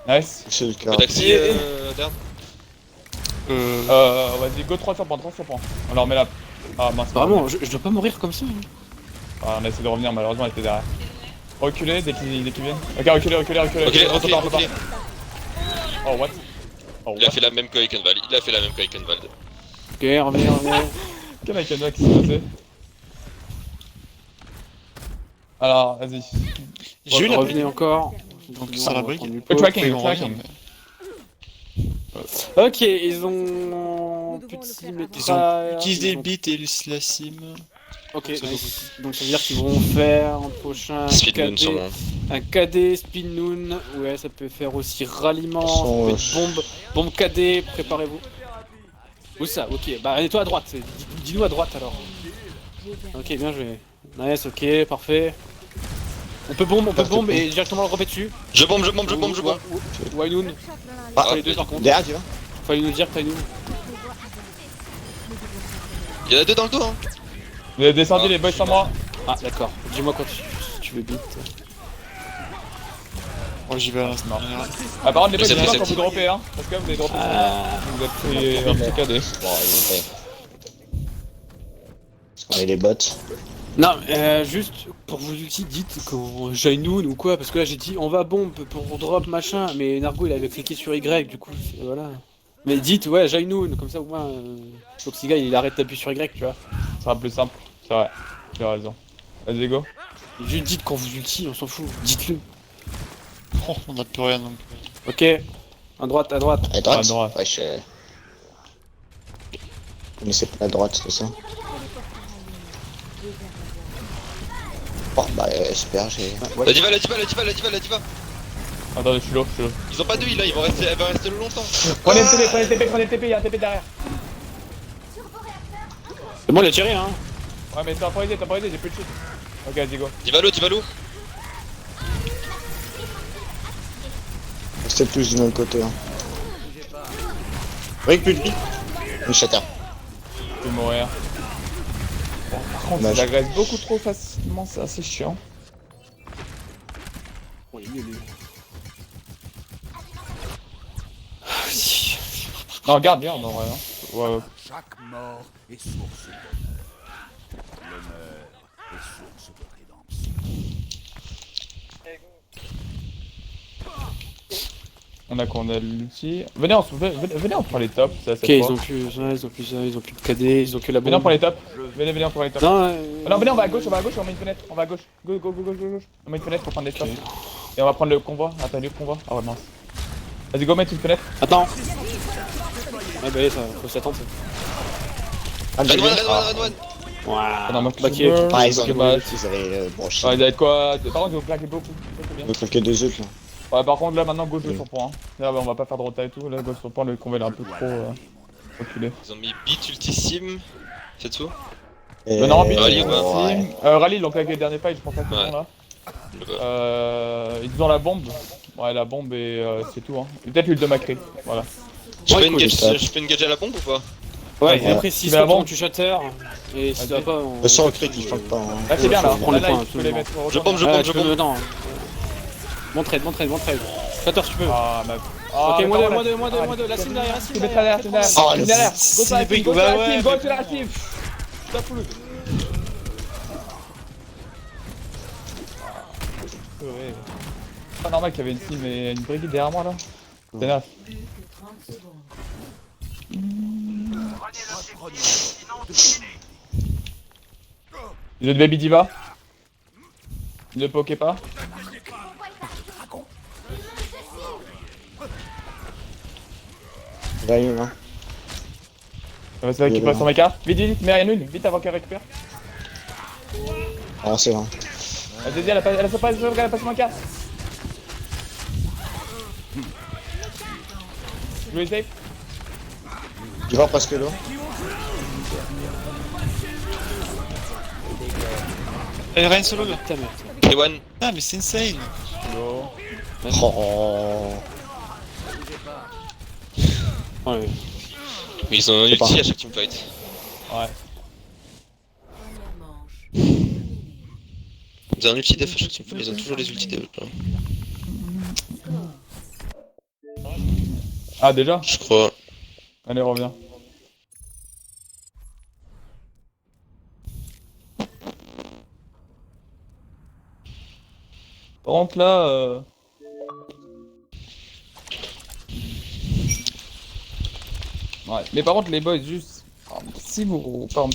Nice. C'est le Le cas. taxi, Dern. Vas-y, go 300 points. On leur met la. Ah mince. Vraiment, je dois pas mourir comme ça. Hein. Ah, on a essayé de revenir, malheureusement, elle était derrière. Reculer dès qu'ils viennent. Ok, reculer. Ok, On peut pas. ok. Oh, what? Il a fait la même que Ekenvald. Ok, reviens. Quel Akana qui s'est passé? Alors, vas-y. J'ai eu la Revenez encore. Donc, Ça on la va brique. prendre du Le pot. tracking, Ils le vont tracking. Ok, ils ont petit métal. Utilise des bits et la sim. Ok, nice. Donc ça veut dire qu'ils vont faire un prochain Speedmoon KD, sûrement. un KD Speedmoon. Ouais, ça peut faire aussi ralliement, Sont, ça peut être bombe KD, préparez-vous. Où ça? Ok, bah allez toi à droite, dis-nous à droite alors. Ok, bien joué. Nice, ok, parfait. On peut bombe et directement le repéter dessus. Je bombe. Ou Ainoun. Ah, Faut les deux par contre. Derrière, tu vois. Fallait nous dire que t'as Ainoun. il y en a deux dans le dos, hein. Vous avez descendu les boys sans moi. Ah d'accord, dis-moi quand tu veux beat. Oh, j'y vais à l'instant. Ah, par contre, les boys, C'est c'est bon, pas c'est quand vous petit. droppez, hein. Parce que vous avez droppé vous êtes pris un petit KD. Bon, il est Parce qu'on est les bots. Non, juste pour vous ulti, dites quand Jainoun ou quoi, parce que là j'ai dit on va bombe pour drop machin, mais Nargo il avait cliqué sur Y, du coup voilà. Mais dites ouais Jainoun, comme ça au moins Toxiga il arrête d'appuyer sur Y, tu vois. Ça sera plus simple. C'est vrai. Tu as raison. Vas-y, go. Et juste dites quand vous ulti, on s'en fout, dites-le. Oh, on a plus rien donc. Ok, à droite. À droite. À droite. Wesh. Vous connaissez pas la droite, c'est ça? Bon, bah, super, j'ai. La diva. Attendez, je suis low. Ils ont pas de heal là, elle va rester longtemps. Prenez le TP, y'a un TP derrière. C'est bon, il a tiré hein. Ouais, mais temporisé, j'ai plus de chute. Ok, vas-y, go. Divalo. C'était plus du même côté. Hein. Oui, plus de vie. Le shatter. Je vais mourir. Bon, par contre, Dommage. il agresse beaucoup trop facilement, c'est assez chiant. Oui, lui. Non, garde, en vrai. Hein. Ouais. Chaque mort est source d'honneur. L'honneur est source de rédemption. On a l'ulti. Venez, on prend les tops, c'est assez Ok, ils fort. ont plus ça, ils ont plus de KD, ils ont que la Venez, on bombe. prend les tops. Venez, on prend les tops. Non, Ah non, venez, on va à gauche, on met une fenêtre. On va à gauche. Go. On met une fenêtre pour prendre l'espace. Et on va prendre le convoi. Attends, le convoi. Ah ouais, mince. Vas-y, go, mettre une fenêtre. Attends. Ah bah ça, faut s'attendre ça. Ah, j'ai vu. Red one. Ah non, moi, Bah, je qui est- Ah, ils ont Ok, bah, ils avaient broché. Ouais, il doit être quoi? Par contre, ils vont claquer beaucoup. C'est bien. Il faut claquer 2 œufs là. Ouais, par contre, là maintenant, gauche le sur point. Hein. Là, bah, on va pas faire de rota et tout. Là, gauche sur point, le convoi il est un peu trop reculé. Ils ont mis beat ultissime. C'est tout. Le non, mais Rallye ou pas Rallye, ils ont claqué le dernier fight, je pense pas qu'ils Ouais. sont là. Ils ont la bombe. Ouais, la bombe et c'est tout. Hein. Et peut-être l'huile de Macré. Voilà. Je Ouais, peux cool, engager à la bombe ou pas? Ouais, et Ouais. après si Tu mets la ça bombe. tu shatter, et si ça va pas, on... Le sang crit, il flanque pas. Hein. Là, c'est bien là. faut prendre Là, le point, tu peux les absolument. mettre au Je bombe, retour. tu peux, non. Bon trade. Shatter si tu peux. Ah, Ah, Ok, d'accord, moi voilà. deux, la sim derrière, la sim Tu mettras derrière, tu mettras Oh, derrière. Derrière. Go c'est sur la des team, go briques. sur la Bah team, ouais, go mais sur la team. Stop le. Ouais. C'est pas normal qu'il y avait une team et une brigade derrière moi là. C'est neuf. Plus que 30 secondes. Le baby diva. Ne pokez pas. Là, il est là. Ça va se récupérer son mecha. Vite, vite, mets rien une, vite avant qu'elle récupère. Ah, c'est vrai. Vas-y, elle a pas son mecha. Jouez safe. Tu vas presque là. Elle Reine solo là. Ta merde. Ewan, Ah, mais c'est insane. Oh. Ouais. mais ils ont un C'est pas. ulti à chaque teamfight. Ouais. Première manche. Terminée. Ils ont un ulti def à chaque teamfight. Ils ont toujours les ulti def. Là. Ah, déjà. Je crois. Allez, reviens. Par contre, là. Ouais, mais par contre, les boys, juste. Par exemple,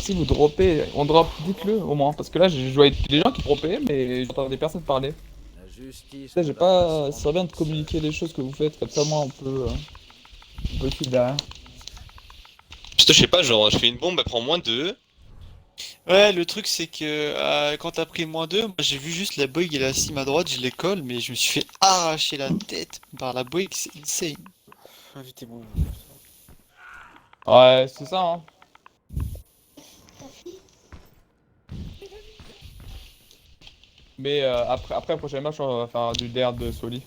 si vous droppez, on drop, dites-le au moins. Parce que là, je jouais avec des gens qui droppaient, mais j'entendais personne parler. La justice. Ça, j'ai pas. Ça serait bien de communiquer les choses que vous faites, comme ça, moi, on peut suivre derrière. Je sais pas, genre, je fais une bombe, elle prend moins 2. Ouais, le truc c'est que quand t'as pris -2, moi j'ai vu juste la boig et la sim à droite, je les colle, mais je me suis fait arracher la tête par la boig, c'est insane. Invitez-moi. Ouais, c'est ça, hein. Mais après le prochain match, on va faire du DR de Soli.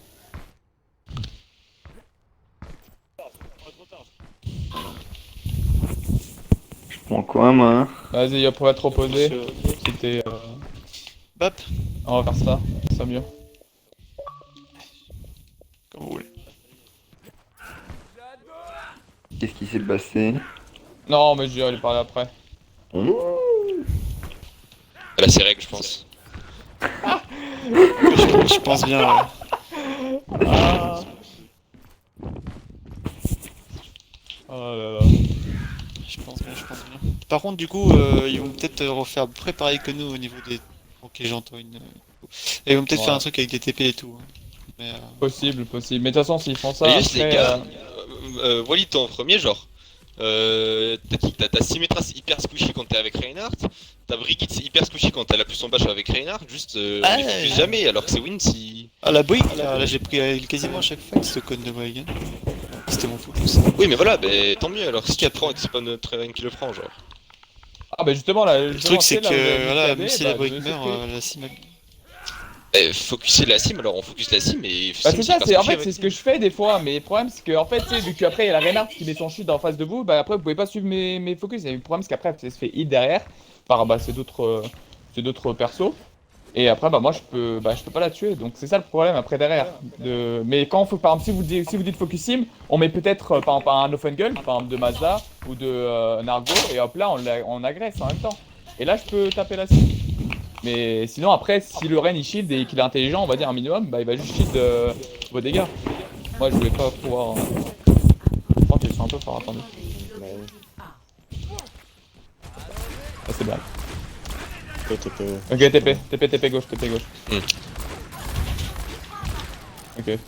Bon quoi moi? Vas-y, on pourrait te reposer. C'était. Bap, On va faire ça, c'est mieux. comme vous voulez. Qu'est-ce qui s'est passé? Non, mais je vais aller parler après. Elle a ses règles, je pense. Je pense bien, ouais. Oh là là. Je pense bien, je pense bien. Par contre, du coup, ils vont peut-être refaire pareil que nous au niveau des. Ok, j'entends une. Et ils vont peut-être Ouais. faire un truc avec des TP et tout. Hein. Mais Possible, possible. Mais de toute façon, s'ils font ça. Et juste, les après, gars, Wally, toi en premier, genre. T'as Symmetra hyper squishy quand t'es avec Reinhardt. T'as Brigitte c'est hyper squishy quand elle a plus son bash avec Reinhardt. Juste, on les focus jamais, alors que c'est win si. Ah, la boig, là j'ai pris quasiment à chaque fight ce code de boig. Hein. C'était mon focus. Oui, mais voilà, tant mieux alors. Si tu prends et que c'est pas notre Reine qui le prend, genre. Ah, bah justement, là. Le truc c'est là, vous avez que, mis voilà, KD, même si bah, la boig je sais meurt, que- la sim. Focuser la sim, alors on focus la sim et. Bah c'est ça, c'est en fait c'est ce que je fais des fois, mais le problème c'est que en fait tu sais, vu qu'après il y a la Reinhardt qui met son shield en face de vous, bah après vous pouvez pas suivre mes focus, et le problème c'est qu'après ça se fait hit derrière par c'est d'autres persos, et après bah moi je peux pas la tuer, donc c'est ça le problème après derrière. Mais quand on faut, par exemple si vous dites focus sim, on met peut-être par exemple un Offengle, par exemple de Mazda ou de Nargo, et hop là on agresse en même temps, et là je peux taper la sim. Mais sinon après si le Ren il shield et qu'il est intelligent on va dire un minimum, bah il va juste shield vos dégâts. Moi je voulais pas pouvoir. Je pense qu'ils sont un peu fort, attendez. Ah c'est bien. Ok TP gauche, TP gauche. Ok.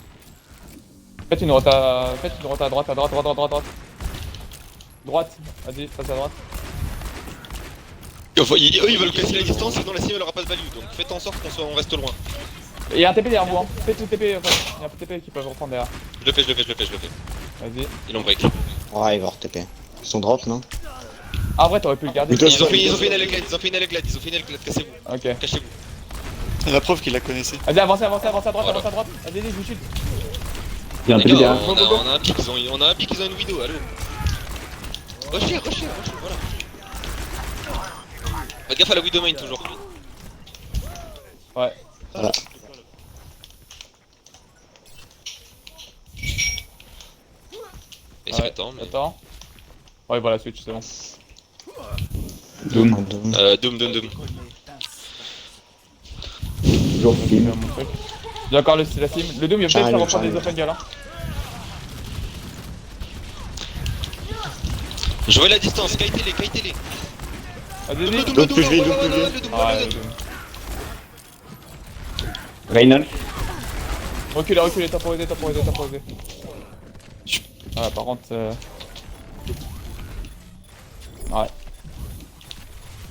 Faites une rota à droite. Droite, vas-y, passe à droite. Ils veulent casser la distance, sinon la sim elle aura pas de value. Donc faites en sorte on reste loin. Il y a un TP derrière vous, hein. Faites le TP, enfin, il y a un TP qui peuvent reprendre derrière. Je le fais. Vas-y. Ils l'ont break. Ouais, il va RTP. Ils sont drop, non? Ah, en vrai, t'aurais pu le garder. Plutôt- Ils ont fait une Eleclade, cassez-vous. Ok. Cachez-vous. La preuve qu'il la connaissait. Vas-y, avancez à droite, Voilà. avance à droite. Vas-y, je vous chute. Il y a un Les TP gars, derrière. on a un pic, ils ont une widow, allô. Rusher, voilà. Faites gaffe à la widow main toujours. Ouais. Voilà. il serait temps, mais... Attends. Ouais, voilà, switch, c'est bon. Doom. Doom. Toujours J'ai film. mon truc. J'ai encore la sim. Le Doom, il va peut-être faire J'arrive, reprendre des j'arrive. open gueule, hein. Je vois la distance, kite-les. Vas-y, Double, vas-y. double, Double plus double, vite, double, double plus double, vite. double, Ouais, double, le double. Doom. Reynolds. Reculez, temporisez. Ah, par contre... Ouais.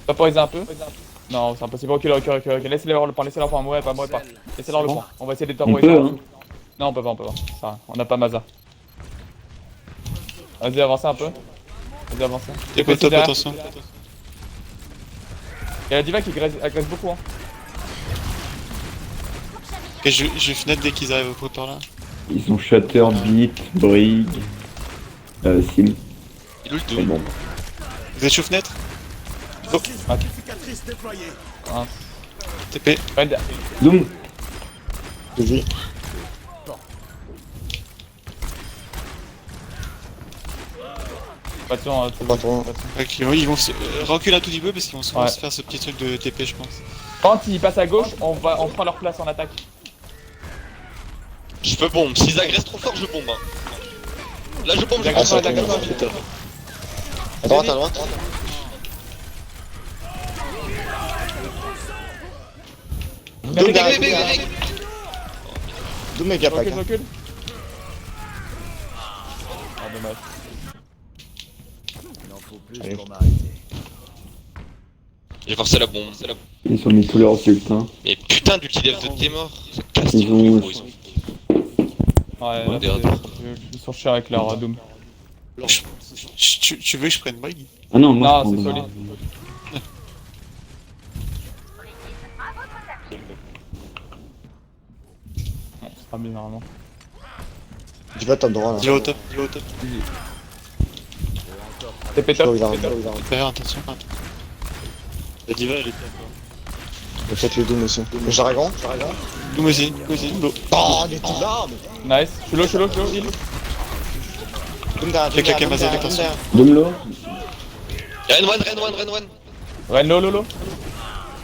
Temporisez un peu. Non, c'est impossible. Reculez. Laissez-les avoir le point, Laissez-les pas. Laissez-leur le point. On va essayer de les On temporiser peut, en hein. dessous. Non, on peut pas. Ça, on n'a pas Maza. Vas-y, avancez un peu. T'es pas top, attention. Il y a la diva qui agresse beaucoup, hein. Ok, je vais fenêtre dès qu'ils arrivent au coup par là. Ils ont Shatter, Beat, Brig, Sim. Il est où le C'est Doom? bon. Vous êtes chaud fenêtre? Amplificatrice déployée. TP. Red. Doom. Plus vite. Attention, Pas trop. Ok, ils vont se... recule un tout petit peu parce qu'ils vont souvent Ouais. se faire ce petit truc de TP, je pense. Quand ils passent à gauche, on prend leur place en attaque. Je peux bombe, s'ils agressent trop fort, je bombe. Hein. Là, je bombe, Ils agressent ça pas, ils tombe. agressent pas. À droite, à droite. Doom derrière, Doom derrière. Doom est gapac. Recule. Ah, dommage. Il en faut plus Allez. pour m'arrêter. J'ai forcé la bombe. Ils ont mis tous leurs ults, hein. Mais putain d'ulti-dev de tes morts. Ça casse Ils tout ont- le gros, ils ont. Ouais, Ouais, là, derrière. ils sont chiants avec leur Doom. Tu veux que je prenne Brig? Ah non, moi Non, je c'est prends solide. Bon, c'est pas bien normalement. Tu vas top droit là. Il est au top. TP Là top. où il arrive, là où il arrive. Derrière, attention. Et peut-être le Doom aussi. Le Jargon. Doom aussi. Doom. Oh, il est tout là. mais- Nice. Je suis low, heal. Doom derrière, Il y a quelqu'un Doom Maza, derrière, attention. Doom Doom derrière. low. Ren one. Ren low.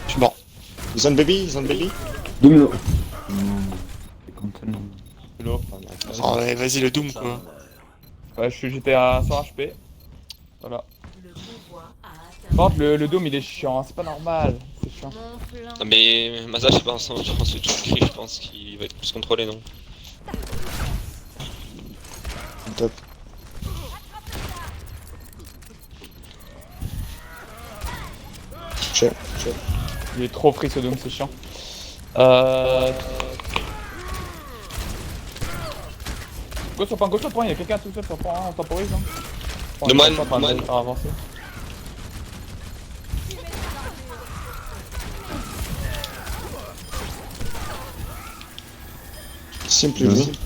Je suis mort. Zone baby. Doom low. Non. C'est content. Je suis low. Oh ouais, vas-y, le Doom quoi. Ouais, j'étais à 100 HP. Voilà. Le pouvoir a atteint Par contre, le Doom il est chiant, c'est pas normal. C'est chiant. mon flanc. Non, mais Maza, je sais pas, je pense que tu le cries, je pense qu'il va être plus contrôlé, non? Top. Touché. Il est trop free ce Doom, c'est chiant. Go sur le point, il y a quelqu'un tout seul sur le point, on temporise. Hein. De moi, on est en train de moi. faire avancer. Sim plus vite.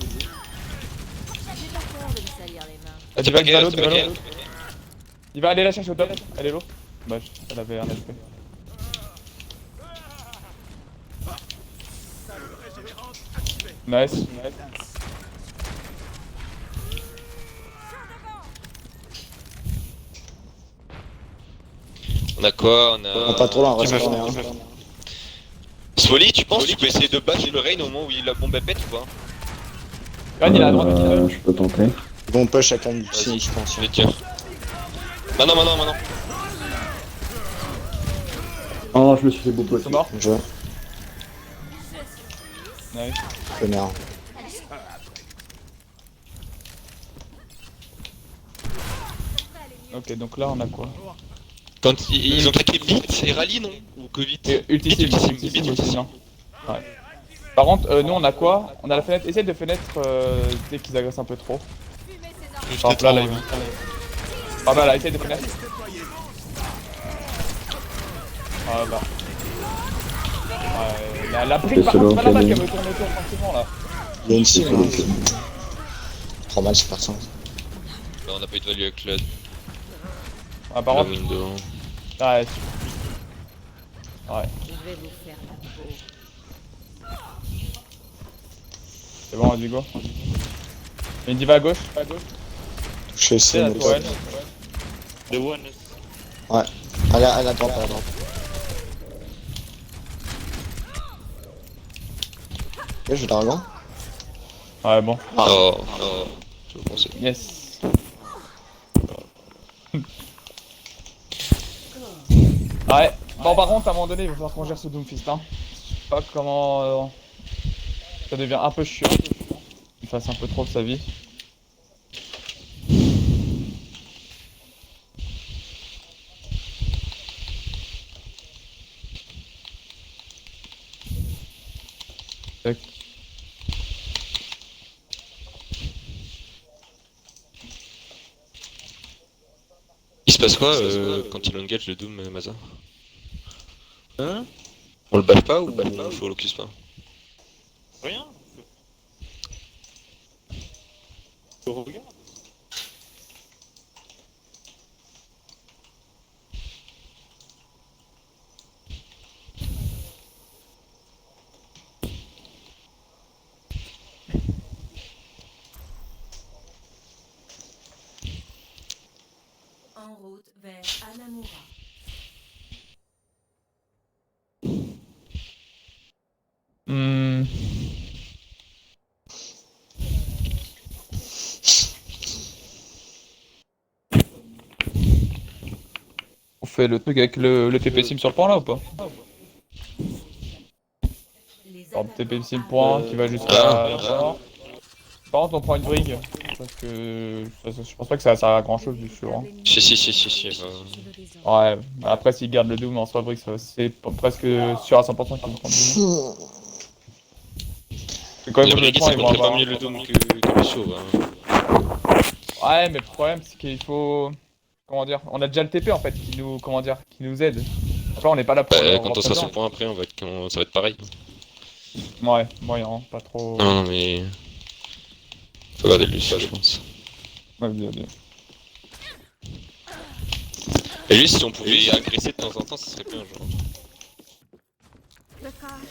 J'ai pas peur de me salir les mains. Ah, C'est pas guerre, c'est pas Diva guerre. l'autre. Il va aller la chercher au top, elle est low. Bah, elle avait un HP. Nice. On a quoi? On a pas trop là, on Qui reste m'a pas fait- bien. Swally, tu penses que tu peux essayer de battre le Rain au moment où la bombe elle pète ou pas? Ren il est à droite, il est Je peux tenter. Ils vont push chacun du Sim, je pense. Je vais te dire. Maintenant. Oh, je me suis fait beau C'est mort. Je Nice. connard. Ok, donc là on a quoi? Quand ils ont claqué vite et rallye, non? Ou que vite? Ultissime, Vite, ultissime, non. Ouais. Par contre, nous on a quoi? On a la fenêtre. Essaye de fenêtre dès qu'ils agressent un peu trop. Je vais Par exemple là, fenêtre là, en haut, ils vont. Ah bah là, essaye de fenêtre. Ah bah. Ouais, la brique par C'est contre, c'est pas la bon, balle ok. qu'elle me tourne autour tranquillement là. Il y a une Sim là. Trop mal, c'est personne. Bah, on a pas eu de value avec le Ah, par contre, window. ouais. Ouais, Je vais vous faire la peau. c'est bon, on dit go. Il y a une diva à gauche. Je fais C'est la essayer. tourelle. À la droite, à la droite. Ok, j'ai l'argent. Ouais, bon. Oh, oh, je pensais. Yes. Ouais. Bon, par contre, à un moment donné, il va falloir qu'on gère ce Doomfist, hein. Je sais pas comment... ça devient un peu chiant. Il fasse un peu trop de sa vie. Tac. Il se passe quoi quand il engage le Doom, Maza? Hein? On le bâche pas ou on faut l'occupe pas? Rien. Je regarde. En route vers Anamura. Hmm. On fait le truc avec le TP sim sur le point là ou pas? Les Alors, attaques TP sim point qui va jusqu'à Ah, la mort. Par contre, on prend une brigue. Parce que je pense pas que ça sert à grand chose du sûr. Hein. Si. Ouais, après s'il garde le Doom en soi brique, c'est presque sûr à 100% qu'il va prendre le Doom. Et quand Les ils vont le Brigitte, prendre, ça ils vont compterait pas avoir... mieux le Doom que le Sauve. Hein. Ouais, mais le problème c'est qu'il faut... Comment dire? On a déjà le TP en fait qui nous... Comment dire? Qui nous aide. Après on n'est pas là pour... Bah, quand on sera sur le point après, ça va être pareil. Ouais, moyen, pas trop... Non, mais. Faut garder le Lucius, je pense. Ouais, bien, bien. Et lui, si on pouvait agresser de temps en temps, ça serait bien, genre.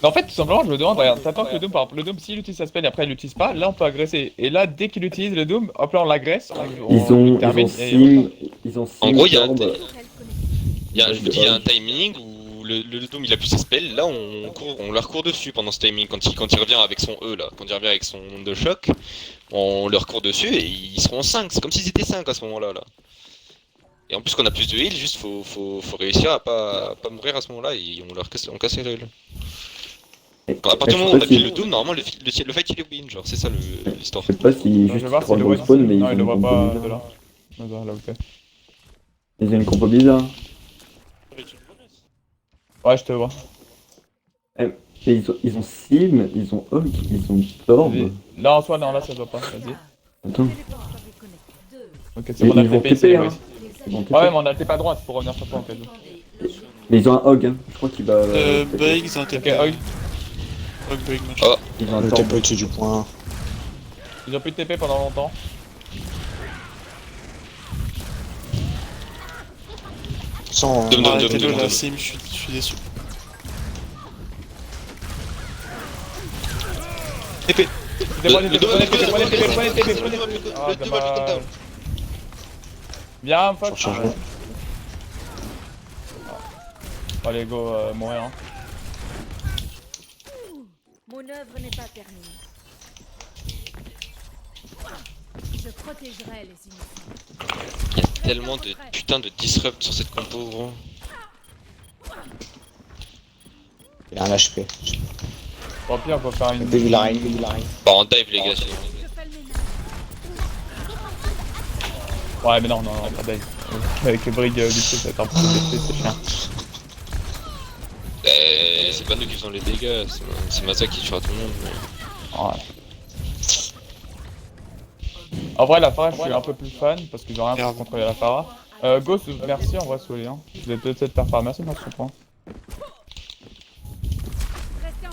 En fait, tout simplement, je me demande, regarde, t'attends que le Doom, par exemple, le Doom, s'il utilise sa spell et après il l'utilise pas, là on peut agresser. Et là, dès qu'il utilise le Doom, hop là on l'agresse, on termine. Ils ont En gros, il y a un Torb. je vous dis, il y a un timing où le Doom il a plus ses spells, là on leur court dessus pendant ce timing, quand il revient avec son E là, quand il revient avec son onde de choc, on leur court dessus et ils seront 5, c'est comme s'ils étaient 5 à ce moment-là. Là. Et en plus qu'on a plus de heal, juste faut réussir à pas mourir à ce moment-là et on casse les règles. À partir du moment où on appuie le Doom, normalement le fight il est win, genre c'est ça l'histoire. Je sais pas si Je juste vais voir si trois le dans voit. le spawn, mais Non, il ils le ont voit une pas compo de là. bizarre. Là où t'es. Ils ont une compo bizarre. Ouais, je te vois. Et ils ont Sim, ils ont Hulk, ils ont Torb. Vas-y. Là en soi, non, là ça se voit pas, vas-y. Attends. Ok, c'est bon, on a Ils le vont TP, TP, c'est hein. ouais. Ils vont TP. Ouais, mais on a le TP à droite pour revenir sur toi en cas de. Mais ils ont un Hog, hein. Je crois qu'il va. Brig, c'est un Ok, TP. Hog. Hog, Brig, machin. Oh, Ils ont un Le Torb. TP au-dessus du point. Ils ont plus de TP pendant longtemps. Sans. Dom, dom, Arrêtez-le dom, là, dom. Sim, je suis déçu. TP. Prenez le TP, prenez le TP, prenez le TP, prenez le TP, prenez le TP. Ah, dommage. Bien, fuck. Sur chargeur. Allez, go, mourir. Hein. Mon œuvre n'est pas terminée. Je protégerai les innocents. il y a tellement de putain de disrupt sur cette compo, gros. Il a un HP. Bon, pire, on peut faire une. Début la reine. Bon, en dive les gars, sinon. Je fais le ménage. Ouais, mais non, pas d'aide. Avec le brig du C, ça va être un peu compliqué, c'est chiant. C'est pas nous qui faisons les dégâts, c'est Masa qui tuera tout le monde. Mais... Ouais. En vrai, la Pharah, je suis un peu plus fan parce qu'ils ont rien pour contrôler la Pharah. Ghost, merci en vrai, Soleil. Hein. Je vais peut-être faire Pharah, merci, merci, point. Restez en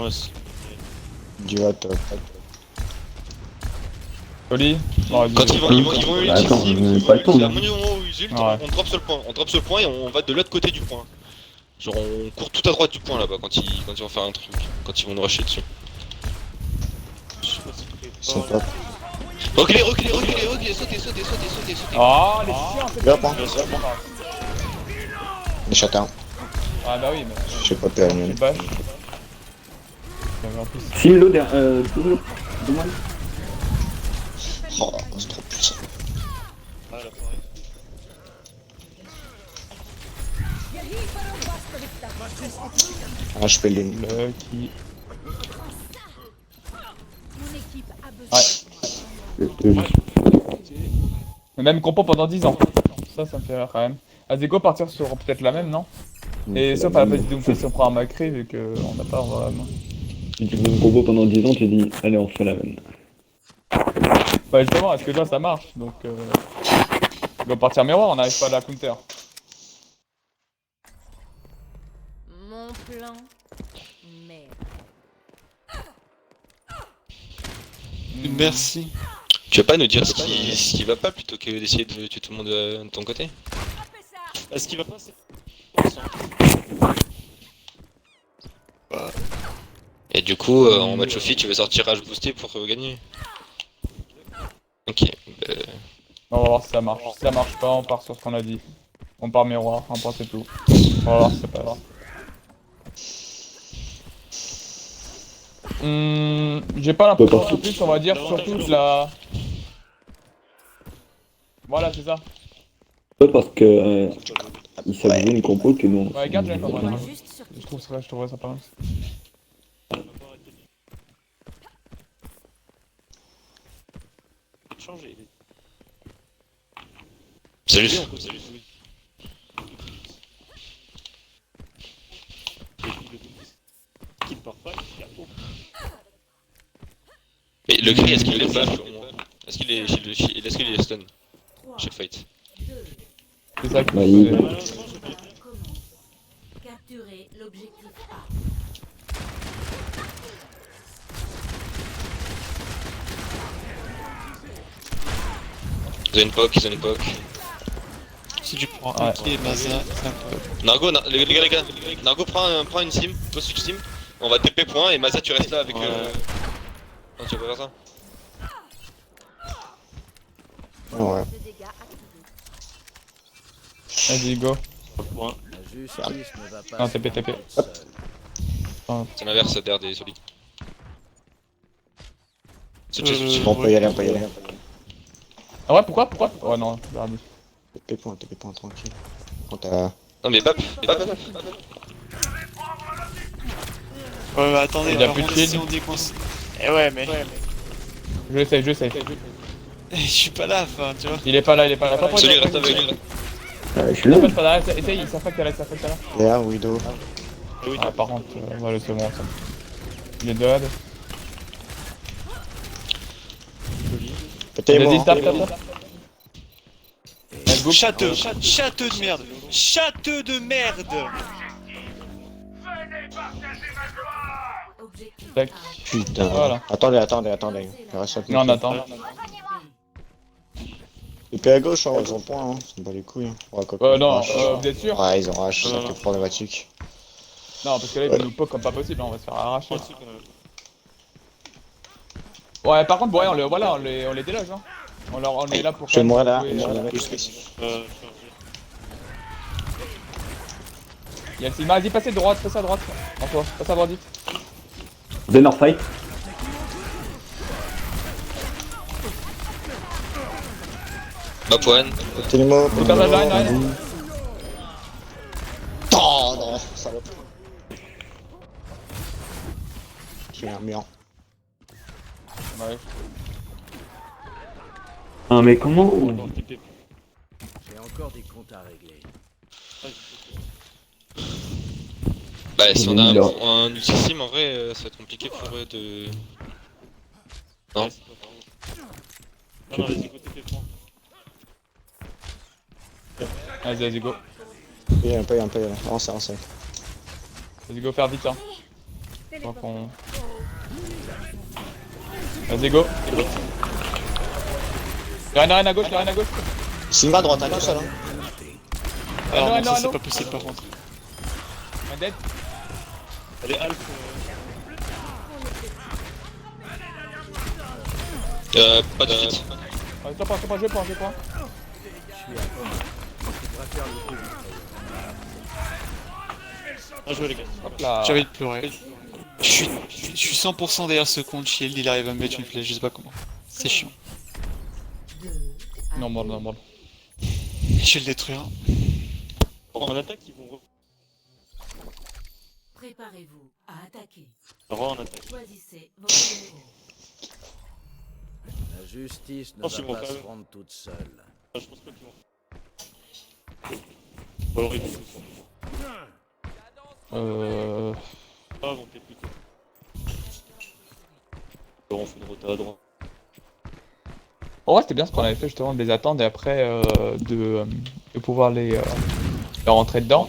retrait. Du hot top. Oli. Non, Quand ils vont Bah, attends, utiliser, on n'a pas le temps, la hein. monnaie où ils ultent, Ouais. on drop sur le point et on va de l'autre côté du point. Genre on court tout à droite du point là-bas quand ils vont faire un truc, quand ils vont nous rusher dessus. Ils sont top. Reculez, sautez. Oh, les chiens, c'est Hop, hein. Les châtains. Ah bah oui, mais... Je sais pas PL. Je bâche. En plus... Sim l'eau derrière. Toujours. Dommage. Oh, c'est trop puissant. Ah, je peux le Lucky. Mon équipe a besoin Ouais. Le même compo pendant 10 ans. Ça me fait rire quand même. Azego partir sur peut-être la même, non? Et sauf à la petite Doomfist, si on prend un Macri, vu qu'on n'a pas vraiment. Tu dis mon combo pendant 10 ans, tu dis, allez, on fait la même. Bah justement, est-ce que toi ça marche? Donc on va partir miroir, on n'arrive pas à la counter. mon plan. Merde. Merci. Tu vas pas nous dire ce qui va pas plutôt que d'essayer de tuer tout le monde de ton côté? Ce qui va pas, c'est. Et du coup, en match offi, tu veux sortir rage boosté pour gagner? Ok, bah... On va voir si ça marche. Si ça marche pas, on part sur ce qu'on a dit. On part miroir, un point c'est tout. On va voir si c'est pas grave. J'ai pas l'impression que plus, on va dire surtout que la... Voilà, c'est ça. Ouais, parce que. Ils savent jouer une compo que nous. Ouais, garde, j'ai Moi, pas juste sur je trouverais ça pas mal. Salut. Mais le cri, est-ce qu'il est buff au moins? Est-ce qu'il est stun? Chaque fight. C'est ça que Bah, capturer l'objectif A. Ils ont une poke. Si tu prends un qui est Maza, c'est un peu. Nargo, les gars, Nargo prend une sim, toi switch sim. On va TP point et Maza tu restes là avec. Non, tu vas pas faire ça? Ouais. De dégâts activés. Vas-y, go. La justice ne va pas Non, se TP. permettre seule. C'est l'inverse d'air des solides. C'est juste Bon, on peut y aller. Ah ouais, pourquoi? Ouais, non, regarde. TP point, tranquille. Quand t'as... Non mais bap. Ouais, bah, attendez, Il a par plus de contre, shield. si on déconse. Eh ouais, mais. Je l'essaye. Je suis pas là, enfin, tu vois. Il est pas là. Attends, Celui reste avec lui. je suis là. Pas là, essaye, ils savent pas qu'elle est là. Léa, Widow. Ah, par contre, voilà, c'est bon, ça. Il est dead. Pétez-moi. Vas-y, tape. Let's go. Châteux de merde. Châteux de merde. Objectif Tac. Putain. Voilà. Attendez. Il reste 5 Non, on minutes. attend. TP à gauche, hein, ils ont point, hein. C'est pas les couilles. Hein. Ouais, quoi, Non, rush. vous êtes sûr? Ouais, ils ont rush, c'est un peu problématique. Non, parce que là, ils vont nous poke comme pas possible, hein, on va se faire arracher. Ouais, par contre, ouais, on les déloge, hein. On est là pour... Je moi là, jouer, Il y a le Sigma, vas-y, passez de droite, passe à droite. François, passe à droite vite. Zenor fight. Bap one. Télémo. Faut faire la line. Oh non, salope. J'ai un mur. Ouais. Ah, mais comment? J'ai encore des comptes à régler. Bah si on a Il a- un ultime en vrai, ça va être compliqué pour eux de... Non. Vas-y, go. Un peu. Avancez. Vas-y, go, faire vite, hein. Je crois qu'on... Vas-y, go. Rien à gauche. Sigma droite, à gauche, ça là. Alors, non, non, ça non. c'est pas possible par contre. Un dead. Pas de suite. Stop, je prends. Bien joué les gars. Hop là. J'ai envie de pleurer. Je suis 100% derrière ce compte shield, il arrive à me mettre une flèche, je sais pas comment. C'est chiant. Normal. Je vais le détruire. En attaque, ils vont Préparez-vous à attaquer. en attaque. Choisissez votre héros. La justice ne pense qu'ils va vont pas quand se même- rendre toute seule. Je pense pas qu'ils vont. Ou alors ils vont. Ah, ils vont peut-être plutôt. Alors on fait une rota à droite. En vrai, c'était bien ce qu'on avait fait justement de les attendre et après de pouvoir les rentrer dedans.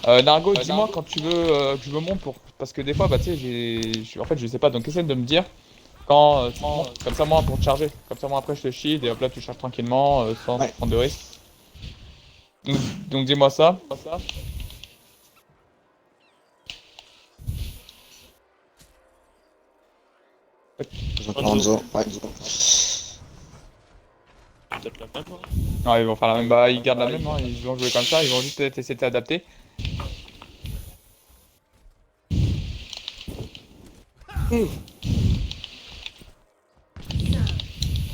Nargo, dis-moi quand tu veux que je me monte pour. Parce que des fois, bah tu sais, en fait, je sais pas, donc essaie de me dire quand tu montes, comme ça, moi, pour te charger. Comme ça, moi, après, je te shield et hop là, tu charges tranquillement sans Ouais. prendre de risques. Donc dis-moi ça. Je vais prendre Enzo. Ouais. Peut-être la même. Hein. Non, ils vont faire la même. Bah, ils gardent la même, hein, ils vont jouer comme ça, ils vont juste essayer de t'adapter.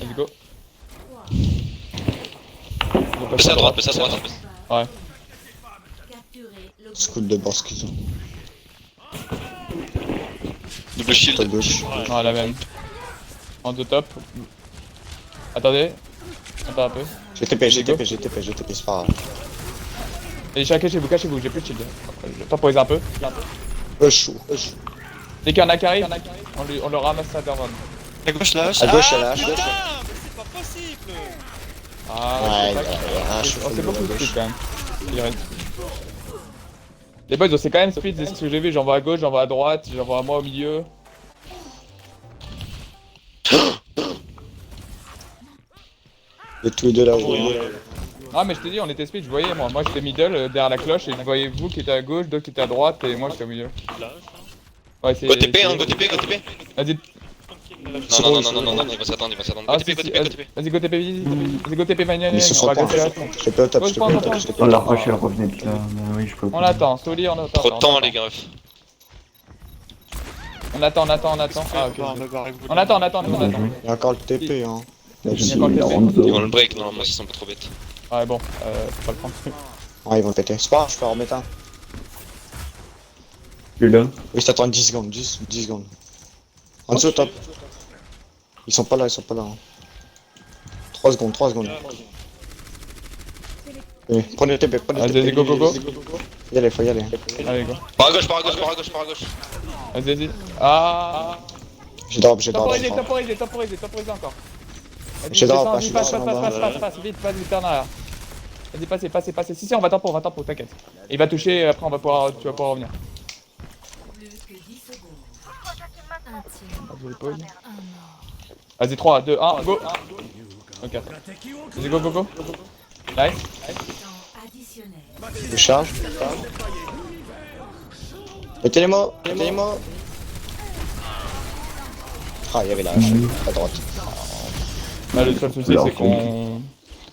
Let's go. Ils vont passer Passe à droite, passe à droite. Ouais. Capturez le Scout de base qu'ils ont. Double Ta shield. gauche. Ouais, la même. En deux top. Attendez. Attends un peu. J'ai TP, c'est pas grave. Et cachez-vous, j'ai plus de shield. Je temporiser un peu. Hush. Dès qu'il y en a qui arrive, on le ramasse à Dervan. À gauche lâche. À gauche, elle lâche. Putain, mais c'est pas possible. Ah, Ouais, c'est pas il y a un on cheveu sait de beaucoup de gauche. speed quand même. Il reste. Les boys, c'est quand même speed, c'est ce que j'ai vu. J'envoie à gauche, j'envoie à droite, j'envoie à moi au milieu. Et tous les deux là. Ah, mais je t'ai dit, on était speed, je voyais moi. Moi j'étais middle derrière la cloche et je voyais vous qui étiez à gauche, d'autres qui étaient à droite et moi j'étais au milieu. Lâche. Ouais, c'est. Go TP, hein, go TP. Vas-y, Non, ils vont s'attendre. Go ah, TP, si, go si, TP, go TP. vas-y, go TP, vas-y, go TP, Manuel. Ils se On sont va pas. casser là. Je peux au top, je peux au top, je peux Oh au la top. roche elle revenait de là, mais oui je peux. On attend, Soli, on attend. Trop de on temps, attend. les gars. On attend. Ah, ok. On me barre avec vous. On attend. Bien joué. Il y a encore le TP, hein. Là, J'ai Il y a encore le mis TP. Lorenzo. Ils vont le break, normalement, ils sont pas trop bêtes. Ouais, bon, faut pas le prendre. Ouais, ils vont péter. C'est pas grave, je peux en remettre un. Je suis là. Oui, je t'attends 10 secondes, 10 secondes. En dessous, top. Ils sont pas là. Hein. 3 secondes. Oui, prenez le TP, prenez le Vas-y, TP. go. Faut y aller. Allez, go. Par à gauche. Vas-y. Ah. J'ai drop. Temporiser encore. Vas-y, J'ai drop, descends, je suis passe, là, vite, vite en arrière. Vas-y, passez. Si, on va tempo, t'inquiète. Il va toucher, après tu vas pouvoir revenir. plus que 10 secondes. Un tir. Vas-y, pause. Un mort. Vas-y, 3, 2, 1, go. Ok, attends. Vas-y, go. Nice. Temps additionnel. Je charge. Mettez-les-moi. Ah, il y avait la hache à droite. Là, le seul souci, c'est qu'on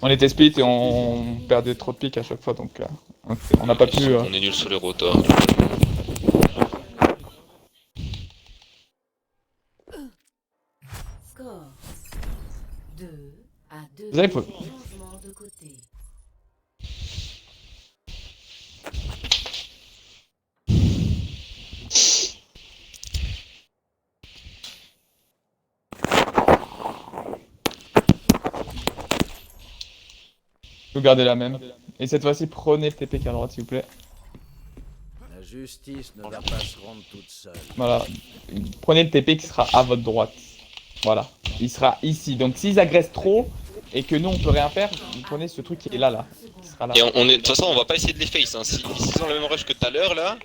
était split et on perdait trop de piques à chaque fois, donc on n'a pas pu... On est nul sur les rotas. Score 2 à 2. Vous savez, faut- Changement de côté. Vous gardez la même. Et cette fois-ci, prenez le TP qui est à droite, s'il vous plaît. La justice ne va pas se rendre toute seule. Voilà. Prenez le TP qui sera à votre droite. Voilà. Il sera ici. Donc s'ils agressent trop et que nous on peut rien faire, vous prenez ce truc qui est là. Qui sera là. Et de toute façon, on va pas essayer de les face. Hein. S'ils ont le même rush que tout à l'heure, là,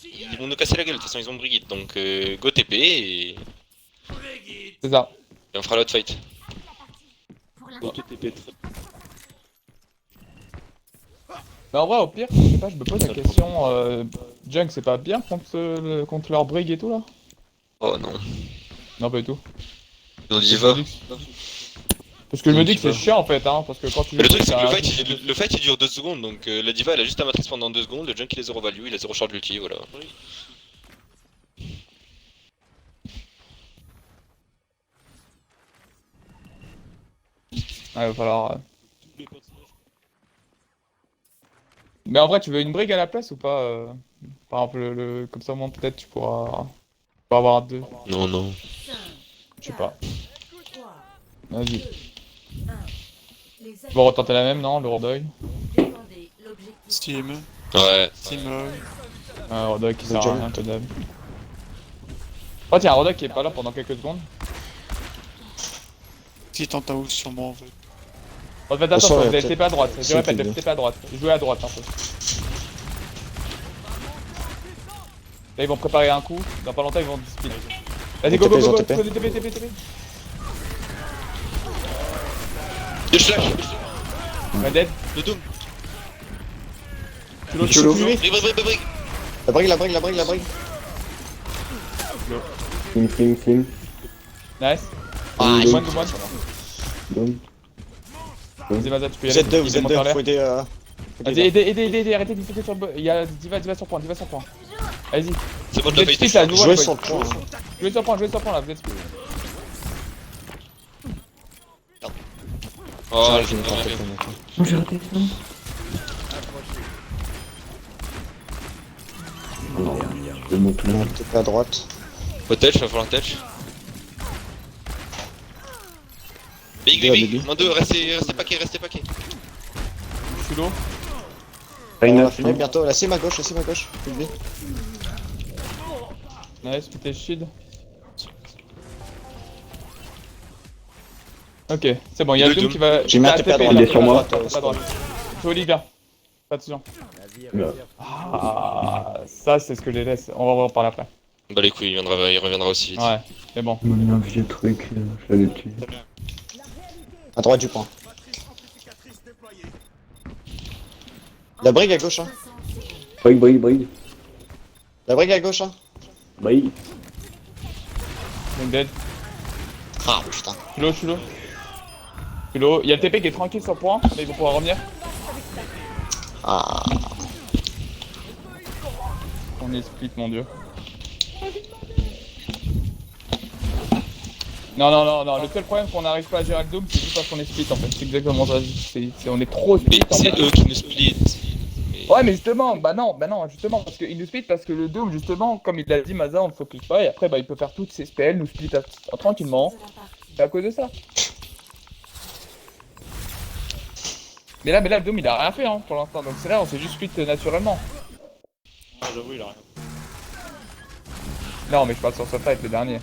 ils vont nous casser la gueule. De toute façon, ils ont Brigitte. Donc, go TP et C'est ça. on fera l'autre fight. Ok, TP très. Mais en vrai, au pire, je sais pas, je me pose la question. Junk, c'est pas bien contre leur brig et tout là? Oh non. Non, pas du tout. Dans Diva. Parce que je me dis que c'est chiant en fait, hein, parce que quand tu Mais le truc, c'est que t'as- le fight il dure 2 secondes, donc la diva elle a juste à matrice pendant 2 secondes, le junk il est 0 value, il a 0 charge d'ulti, voilà. Ouais, il va falloir. Mais en vrai, tu veux une brigue à la place ou pas par exemple, comme ça, au moins, peut-être tu pourras avoir deux. Non, non. 5, Je sais pas. 3, Vas-y. 1. Les Bon, on va retenter la même, non? Le Rodeuil. défendez l'objectif. Steam. Ouais. Steam. Un Rodeuil qui sert à Déjà. rien, que dalle. Oh, tiens, un Rodeuil qui est pas là pendant quelques secondes. Si tente un ult sur moi en fait. Oh, faites Attention, attention, il y a vous avez peut-être- TP à droite. Je c'est répète, qui, le lui TP à droite. Jouez à droite un peu. Là, ils vont préparer un coup. Dans pas longtemps, ils vont split. Vas-y, go, go, Ils ont go, go. TP. TP. Et je lâche. Ouais, dead. Le doom. Chulo, Chulo. chulo. Brique. La brigue. Sim. Nice. Ah, One to one. Boom. Vas-y, Maza, tu peux y Vous aller. êtes deux, Il vous êtes monte deux, en l'air. faut aider. Vas-y, aidez, arrêtez de discuter sur le bot. Il y a Diva sur point. Vas-y. C'est bon, Vous je êtes l'ai split fait. là, nous Jouez one, sur le ouais. point. hein. Jouez sur point là, vous êtes split. Oh, Ah, j'ai j'ai une bien tente, vu. mec. Oh, j'ai raté ça. Oh non, je monte là. TP à droite. Faut touch, va falloir touch. Big, Baby. moins 2, restez paquet. Chulo. On Reina, va finir bientôt. Là, c'est ma gauche. Fulby. Nice, putain, shield. Ok, c'est bon, il y a Le le Doom Doom. qui va. J'ai mis un TP à droite. Il est sur moi. À droite. C'est Olivia. Pas attention. Là. Ah, ça c'est ce que je les laisse. On va en parler après. Bah les couilles, il reviendra aussi vite. Ouais, mais bon. Il m'a mis un vieux truc, je l'avais tué. À droite du point. La brigue à gauche, hein. Brigue. La brigue à gauche, hein. Brigue. Donc dead. Ah putain. Chulo. Il y a le TP qui est tranquille sur point, mais il va pouvoir revenir. Ah. On est split, mon dieu. Non, le seul problème qu'on n'arrive pas à gérer avec Doom, c'est juste parce qu'on est split en fait. C'est exactement ça. On est trop Mais split en c'est fait. eux qui nous split. Mais- Ouais, mais justement, bah non, justement, parce qu'il nous split parce que le Doom, justement, comme il l'a dit, Maza, on le focus pas, et après, bah, il peut faire toutes ses spells, nous split tranquillement. C'est à cause de ça. Mais là, le Doom, il a rien fait, hein, pour l'instant, donc c'est là, on s'est juste split naturellement. Ah, j'avoue, il a rien. Non, mais je parle sur ce fight, le dernier.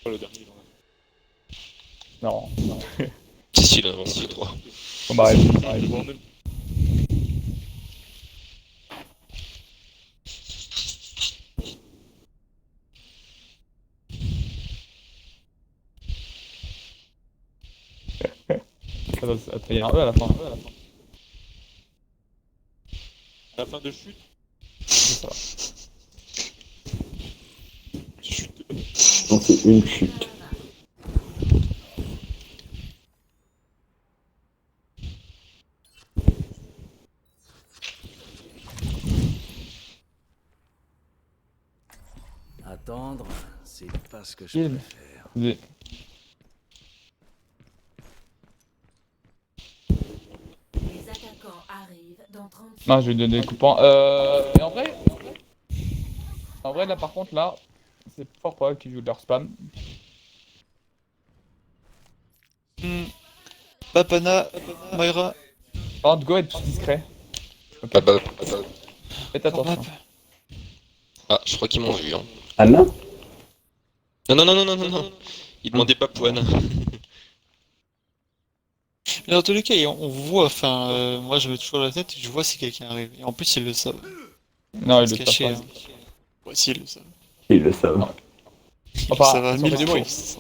Pas le dernier. Non. Si, il a avancé 3. Bon, bah, Attends, il y a un E à la fin. À la fin de chute. C'est ça. Chute. Non, c'est une chute. Attendre, c'est pas ce que je Il- préfère. Les- Les attaquants arrivent dans 30 Non, je vais lui donner des coups de poing. Et en vrai, là, par contre, là, c'est fort probable qu'ils jouent de leur spam. Papana, Moira. Par contre, go être discret. Bah. Faites attention. Ah, je crois qu'ils m'ont vu. Hein. Anna? Non. Ils demandaient pas Poine. Mais dans tous les cas, on voit, enfin, moi je mets toujours la tête et je vois si quelqu'un arrive. Et en plus, ils le savent. Non, il Se le cacher, savent hein. Ouais, si, ils le savent. Ils le savent. Enfin, ça va ça fait du bruit. 1000%.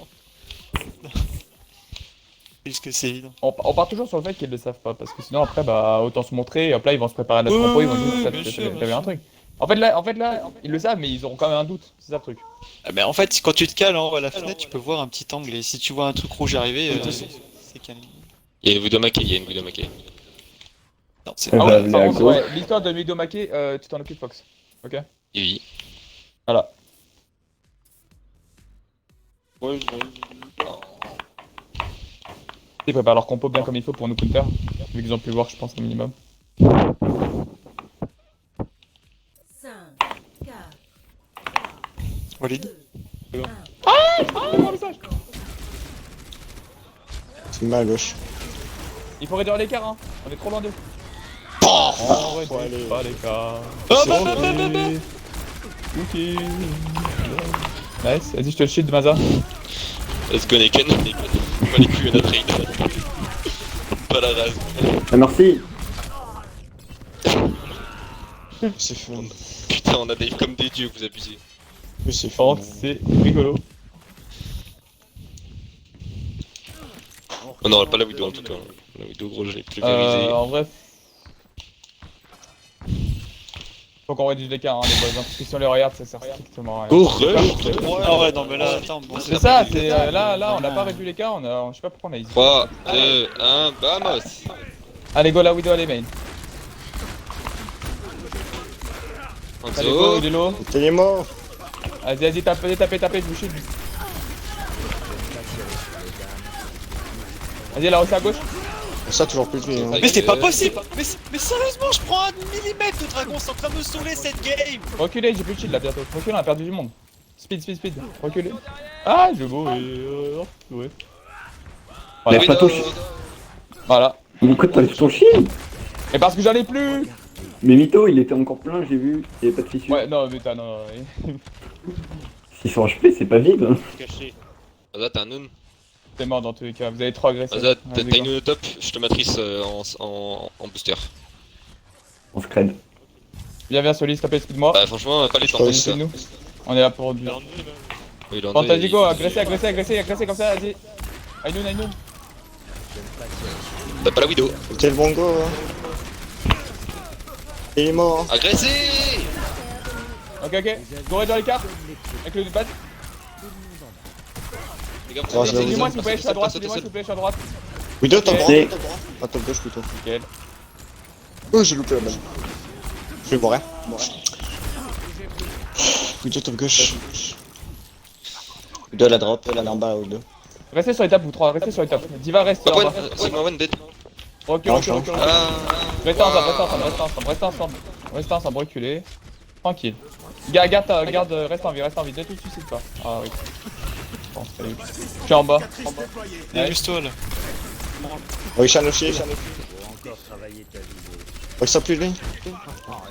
Puisque c'est évident. On part toujours sur le fait qu'ils le savent pas, parce que sinon après, bah, autant se montrer, et hop là, ils vont se préparer à notre Oui, propos, ils oui, vont oui, dire bien que sûr, t'avais bien un sûr. truc. En fait là, ils le savent, mais ils auront quand même un doute. C'est ça le truc. Ah, mais en fait, quand tu te cales en haut à la fenêtre, tu peux voir un petit angle. Et si tu vois un truc rouge arriver, c'est calme. Il y a une Widomake, il y a une Widomake. Non, c'est Elle Ah va ouais, aller par à contre, gauche. ouais, l'histoire de Midomake, tu t'en occupes, Fox. Ok? Oui. Voilà. Ouais, Ils préparent leur compo bien comme il faut pour nous counter. Vu qu'ils ont pu le voir, je pense, au minimum. 5, 4, Walid. C'est mal à gauche. Il faut réduire l'écart, hein. On est trop loin d'eux. Oh, réduit allez. pas l'écart. Oh, C'est bah, bon. bah, bah, bah, bah. Ok. Nice, vas-y, je te le shield, Maza. Let's go Neken. On va les plus notre trade. Pas la rase. Ah, merci. C'est fun. Putain, on a dive comme des dieux, vous abusez. Oui, c'est Par fun. contre, c'est rigolo. Oh non, pas la Widow en tout cas. La Widow, gros, je l'ai plus valorisé. En vrai. Faut qu'on réduise l'écart, hein, les boys. Parce que si on les regarde, ça sert strictement à rien. Go rush. Ah ouais, non, mais là, attends, bon, C'est ça, c'est là, on n'a pas réduit l'écart, je sais pas pourquoi on a easy. 3, 2, 1, vamos. Allez, go la Widow, allez, main. Allez, go, Hanzo. il est low. T'es les morts. Vas-y, tapez, je vous shield. Vas-y, là, aussi à gauche. Ça, toujours plus de vie. Hein. Mais c'est pas possible! Mais sérieusement, je prends 1 millimètre de dragon, c'est en train de me saouler cette game! Reculez, j'ai plus de shield là bientôt. Reculez, on a perdu du monde. Speed. Reculez. Ah, je vais ouais. Il y a pas ton Voilà. Pourquoi t'enlèves ton shield? Et parce que j'en ai plus. Mais Mytho, il était encore plein, j'ai vu. Il y avait pas de fissure. Ouais, non, mais t'as non. 600 HP, c'est pas vide. Hein. caché. Azat, t'as un Noon. C'est mort dans tous les cas, vous avez trop agressé. Azat, t'as Vas-y, une go. Noon au top, je te matrice en booster. On se crève. Viens, Solis, tapez, excuse-moi. Bah, franchement, pas les temps Ouais, comme C'est ça. nous. On est là pour du. Il est en deux, là. Oui, il en est, Fantasy go, il- agressez comme ça, vas-y. Aïnoun. T'as pas la Widow. T'es le bon go. Hein. Il est mort. Hein. Agressez. Ok. Go dans les cartes. Avec le bat. Les gars, Oh, je l'ai Dis-moi s'il vous plaît, je suis à droite. Dis-moi s'il vous plaît, je suis à droite. Widow, top droit. C'est- Top droit. Ah, top gauche plutôt. Nickel. Oh, j'ai loupé la balle. Je vais mourir. Widow, top gauche. Widow, la drop. Elle est en bas, Widow. Restez sur les tables, vous trois, restez sur les tables. Diva reste en bas. C'est moi one dead. Recule. Ah, Restez ensemble, reculez. Tranquille. Garde, reste en vie, ne te suicide pas. Ah oui. Bon, salut. Je suis en bas. Il est juste toi là. Oh, il aussi. Faut encore travailler ta vidéo. Oh, il sort plus de lui.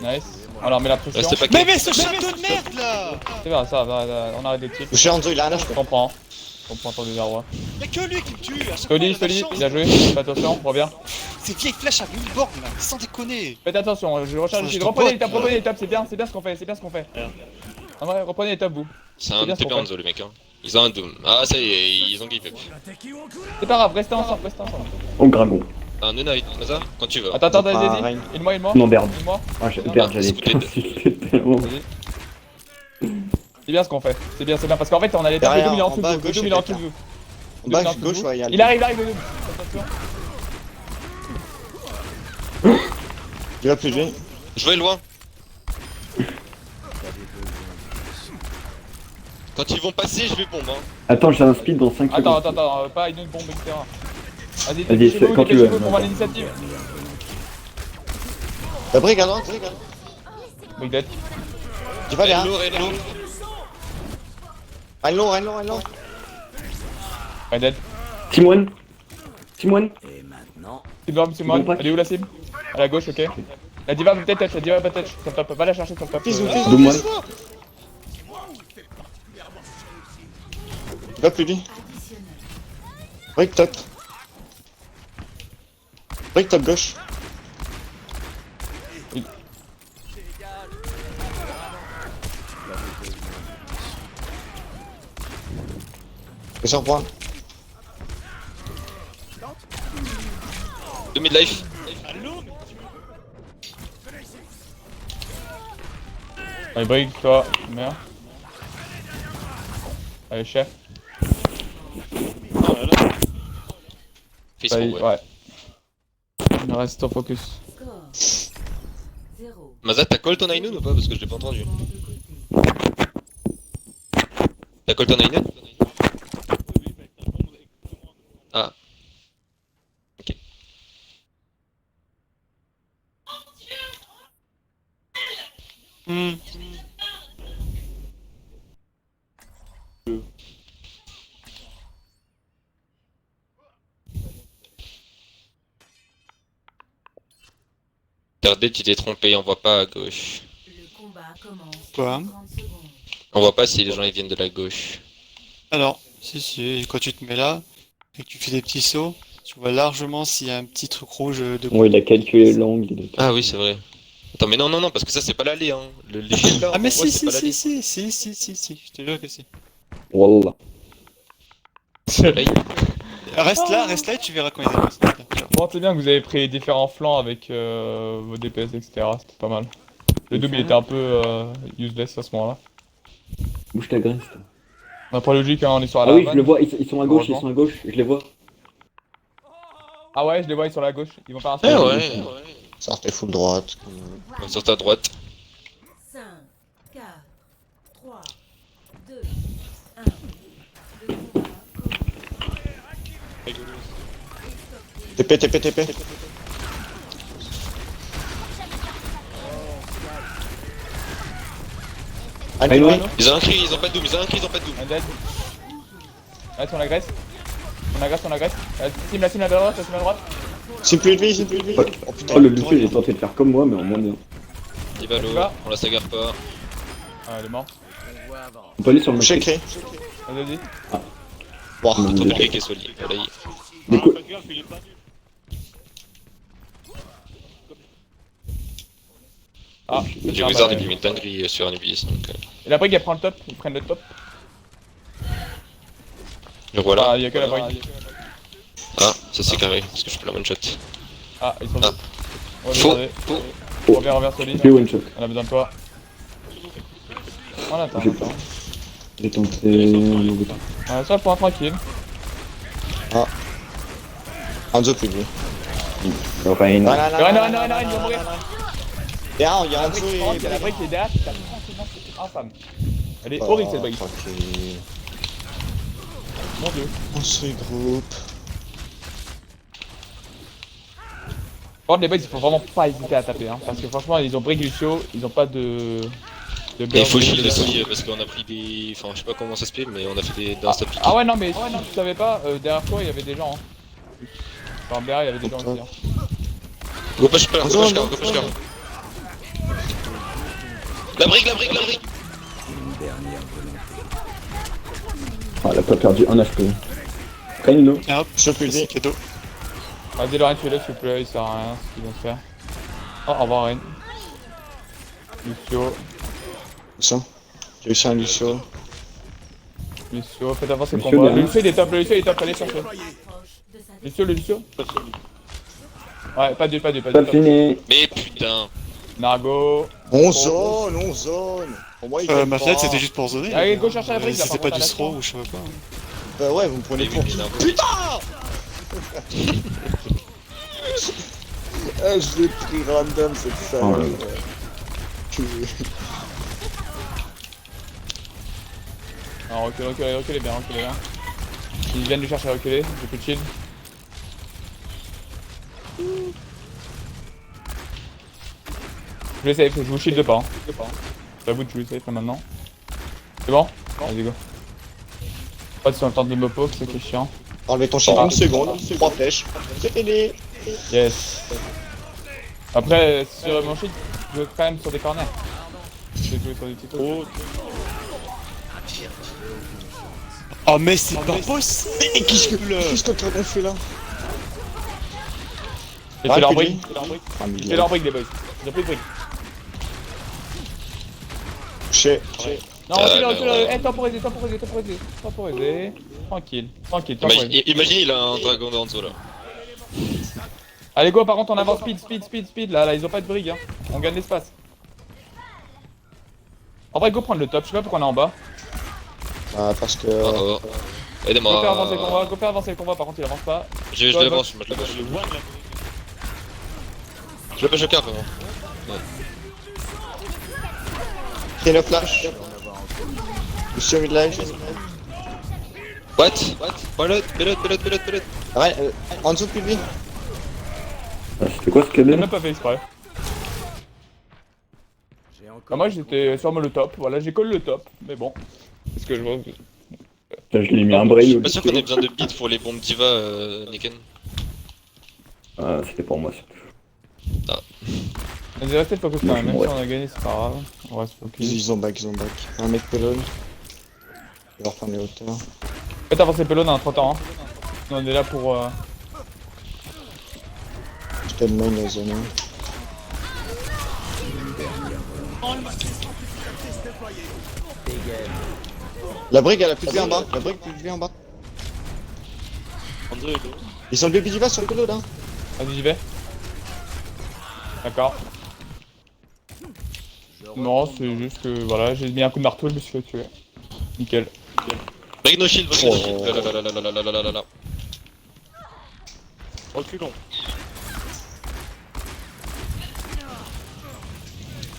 Nice. Alors, met la pression. restez pas Mais ce château de merde là! C'est bien, ça va, on arrête les tirs. Je suis Hanzo, il a un Je âge. comprends. Je comprends ton désarroi. Y'a que lui qui me tue! À chaque fois, il a Stoli, de la chance. bien joué. Fais attention, reviens. Ces vieilles flèches à 1000 bornes là, sans déconner! Faites attention, je recharge Je ici. te Reprenez pote, les là. tables, c'est bien ce qu'on fait, En vrai, reprenez les tables, vous. C'est C'est un bien ce TP qu'on fait. Hanzo, les mecs. Hein. Ils ont un Doom. Ah, ça y est, ils ont give up. C'est pas grave, restez ensemble. Oh, Dragon. T'as un Noon avec Maza quand tu veux. Attends, Ah, vas-y. Reine. Aide-moi. Non, merde. Aide-moi. Ah, merde, j'allais c'est peut-être- t'insulter tellement. Vas-y. C'est bien ce qu'on fait. C'est bien. Parce qu'en fait, on a les tables. Le Derrière, Doom, il est en en dessous bas à de vous. Le gauche, Doom, il il y est a en dessous de vous. En bas, gauche, ouais, il y a le. Il arrive, le Doom. Attention. Il va plus de lui. Je vais loin. Quand ils vont passer, je vais bombe. Hein. Attends, j'ai un speed dans 5 secondes. Attends, pas une bombe, etc. Vas-y, Vas-y, dépêchez-vous, quand tu veux. pour voir l'initiative. La brigue à droite. Big dead. Tu vas bien. Hello. Reine-long. Ouais, dead. Timoine. Et maintenant, C'est moi. Bon pack. Elle est où la cible? À la gauche, ok. La diva peut peut-être touch, Sur le top, va la chercher sur le top. Fils ou Donne-moi. Il va plus de lui. Brigue top. Brigue top gauche. Et sur point. 2000 life. Allez, Brig, toi, meurs. Allez, chef. Fais son Allez, ouais. ouais. On reste en focus. Score 0. Mazat, t'as call ton Ainun ou pas? Parce que je l'ai pas entendu. T'as call ton Ainun? Ah. Ok. Hmm. Regardez, tu t'es trompé, on voit pas à gauche. Le combat commence. Quoi? 30 secondes. On voit pas si les gens ils viennent de la gauche. Alors, si, quand tu te mets là et que tu fais des petits sauts, tu vois largement s'il y a un petit truc rouge de. Ouais, il a calculé l'angle. il a- Ah oui, c'est vrai. Attends, mais non, non, non, parce que ça c'est pas l'allée, hein. L'échelle là, Ah, mais on voit, si, c'est pas l'allée. si, je te jure que si. Wallah. Là, Reste là et tu verras quand il y a des boss. Bon, c'est bien que vous avez pris différents flancs avec vos DPS, etc. C'était pas mal. Le double il était un peu useless à ce moment-là. Bouge ta graisse. toi. On a pas logique, hein, on est sur la Ah oui, je vanne. le vois, ils sont à gauche, ils Heureusement. sont à gauche, je les vois. Ah ouais, je les vois, ils sont sur la gauche. Ils vont faire un Eh saut. ouais, Sortez full droite. on va sur ta droite. 5, 4, 3, 2, 1. Le combat commence. TP, TP, TP. Allez, Anyway. Ils ont un cri, ils ont pas de doom, ils ont un cri, ils ont pas de doom. Un dead. Allez, on agresse. On agresse. La team à droite, la team à droite. c'est plus de vie, c'est plus de vie. Oh, Oh putain. oh, le Lucius, il est tenté de faire comme moi, mais en moins bien. Il va l'eau, Va. on la sagarde pas. Ah, elle est morte. On peut aller sur le Touché, marché. cré. Vas-y. Bon, Non, Trop mais- compliqué qu'elle soit liée. Voilà, Des coups. Fais gaffe, il est pas nul. Ah, J'ai Wizard il lui met une dinguerie sur Anubis, donc Et la brique elle prend le top, ils prennent le top. le voilà. Ah, il y a que la brique. Ah, ça c'est carré, parce que je peux la one shot. Ah, ils sont Ah. deux. On va les Faux, garder. faux. Reviens solide. Fais one shot. On a besoin de toi. On attend, J'ai- on attend. J'ai tenté. Ouais, ça point tranquille. Hanzo plus de vie. Reine. Non, il va mourir. Et ah, il y a La Hanzo brique, et. il y a la brique qui est derrière, qui tape tranquillement, c'est infâme. Elle est horrible cette brique. Tranquille. Mon dieu. On se groupe. Par contre, les bugs, il faut vraiment pas hésiter à taper, hein, parce que franchement, ils ont Brick Lucio, ils ont pas de. Et il faut shield aussi, parce qu'on a pris des. Enfin, je sais pas comment ça se fait, mais on a fait des d'insta pick. Ah ouais, non, mais si tu savais pas, derrière toi, il y avait des gens. Hein. Enfin, derrière, il y avait des gens aussi. Hein. Go push car, Hanzo, go push car, Hanzo. go push car. La brique, la brique, la brique. Ah, elle a pas perdu un HP. Reine, non. Et hop, Je plus de c'est vie. cadeau. Vas-y, Lorraine, tu es là, s'il vous plaît, il sert à rien ce qu'ils vont faire. Oh, au revoir, Reine. Lucio, Ça. J'ai eu ça, Lucio. faites avancer le Lucio, combat. derrière. Le Lucio, il est top, allez chercher. Proche de sa Lucio, le Lucio. Ouais, pas de Pas top. fini. Mais putain. Nargo. On zone, on zone. Pour moi, il gagne Ma pas. fenêtre c'était juste pour zoner. Allez, go chercher la brique, là, C'était par pas contre, du à throw l'instant. ou je sais pas quoi. Bah ouais, vous me prenez Mais pour oui, qui? mais non. Putain. Je l'ai pris random cette salle. Oh là là. Non, reculez bien. Ils viennent lui chercher à reculer, j'ai plus de shield. Je vais safe, je vous shield pas. Hein. C'est à vous de jouer safe là maintenant. C'est bon? Vas-y go. Pas si on tente de me poke, c'est qui est chiant. Enlevez ton shield une seconde, 3 flèches. C'est fini. Yes. Après, sur mon shield, je joue quand même sur des corners. Je vais jouer sur des petits trucs. Oh mais c'est pas possible. Mais qu'est-ce que t'as fait là? J'ai fait leur plus de brique. vie. J'ai fait leur brique les boys. Ils ont pris de brique. Touché. Non, Ah, recule, ouais. eh, temporisez. Tranquille, temporisez. Imagine, il a un dragon de Hanzo là. Allez go, par contre on avance speed, là ils ont pas de brigue hein. On gagne l'espace. En vrai, go prendre le top, je sais pas pourquoi on est en bas. Ah, parce que. Oh oh. Aidez-moi. Go faire avancer le combat, go faire avancer le combat, par contre il avance pas. Je l'avance, moi je l'avance. Je vois de la Je l'avance Joker vraiment. Kill le flash. Lucio mid-life. What? Pelot. Ouais, en dessous de lui. Ah, c'était quoi ce J'ai cadet? même pas fait exprès. J'ai encore Bah, moi j'étais sur le top, voilà, j'ai collé le top, mais bon. Parce que je vois. Putain, je lui ai mis un Je braille suis au pas sûr qu'on ait lieu. besoin de beat pour les bombes diva, Niken. Ah, c'était pour moi surtout. Vas-y, restez focus quand même, même Ouais. si on a gagné, c'est pas grave. On reste focus. Ils ont back. Un mec pelon. Il va reprendre les hauteurs. Faites avancer Pelon entre temps. Hein. On est là pour. Je te main la zone. La brigue elle a plus de vie en bas. La brigue plus de vie en bas. André, Ils sont le baby diva sur le pelot là. Vas-y, j'y vais. D'accord. Non, c'est juste que voilà, j'ai mis un coup de marteau, je me suis fait tuer. Nickel. Break no shield, break no shield. Oh. Lalalala. reculons.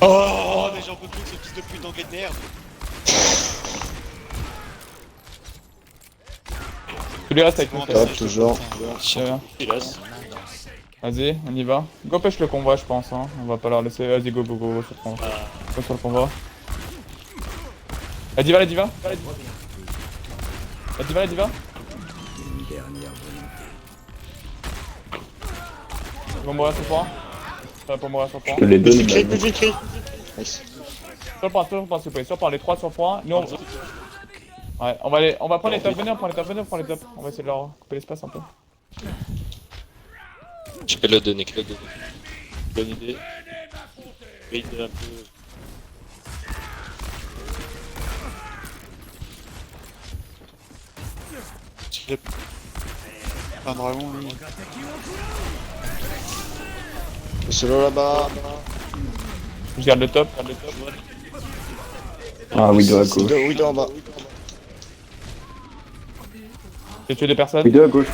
Oh, mais j'en peux plus de ce fils de pute d'enquête de merde. Tu lui restes avec nous. Hop, toujours. Très bien. Il laisse. Vas-y, on y va. Go pêche le convoi, je pense. Hein. On va pas leur laisser. Vas-y, go sur le convoi. Go sur le convoi. La diva. La diva. Ils vont mourir sur le point. Ça va pour mourir sur le point. Je te les donne, Plus de cri, mais plus de cri. Nice. Sur le point, s'il vous plaît. Sur le point, les trois sur le point. Nous, ouais, on va prendre les tops. Venez, on prend les tops. On va essayer de leur couper l'espace un peu. Je peux le donner, Claude. Bonne idée. Vite un peu. Il a un dragon, lui. Le solo là-bas. Je garde le top. ah oui, à gauche. Widow en bas. J'ai tué des personnes. Oui, deux à gauche.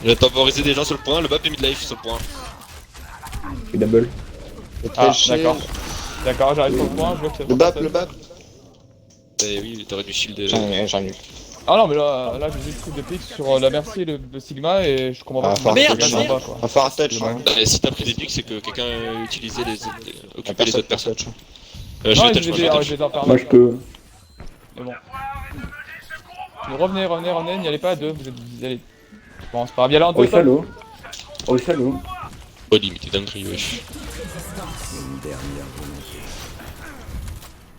Il a temporisé des gens sur le point, le bap est mid-life sur le point. Oui, double. Le Ah, Trash, d'accord, j'arrive sur le point. Je vois que c'est Le bap. Eh oui, t'aurais dû shield. J'en ai eu. Ah non, mais là j'ai juste pris de pique sur la Mercy et le Sigma et je comprends pas. Ah, pourquoi merde, c'est merde. pas, quoi. Va faire un touch. Ouais. Hein. Si t'as pris des pics, c'est que quelqu'un utilisait les occupait les Personne, autres personnes. touch. Je Non, vais je touch, moi, les je vais ai touch. je les ai enfermés. Moi, je peux. Mais bon. Mais revenez, n'y allez pas à deux, vous allez. Bon, c'est pas grave, y aller en deux, ça. Oh, salaud. Oh, limité dinguerie, wesh.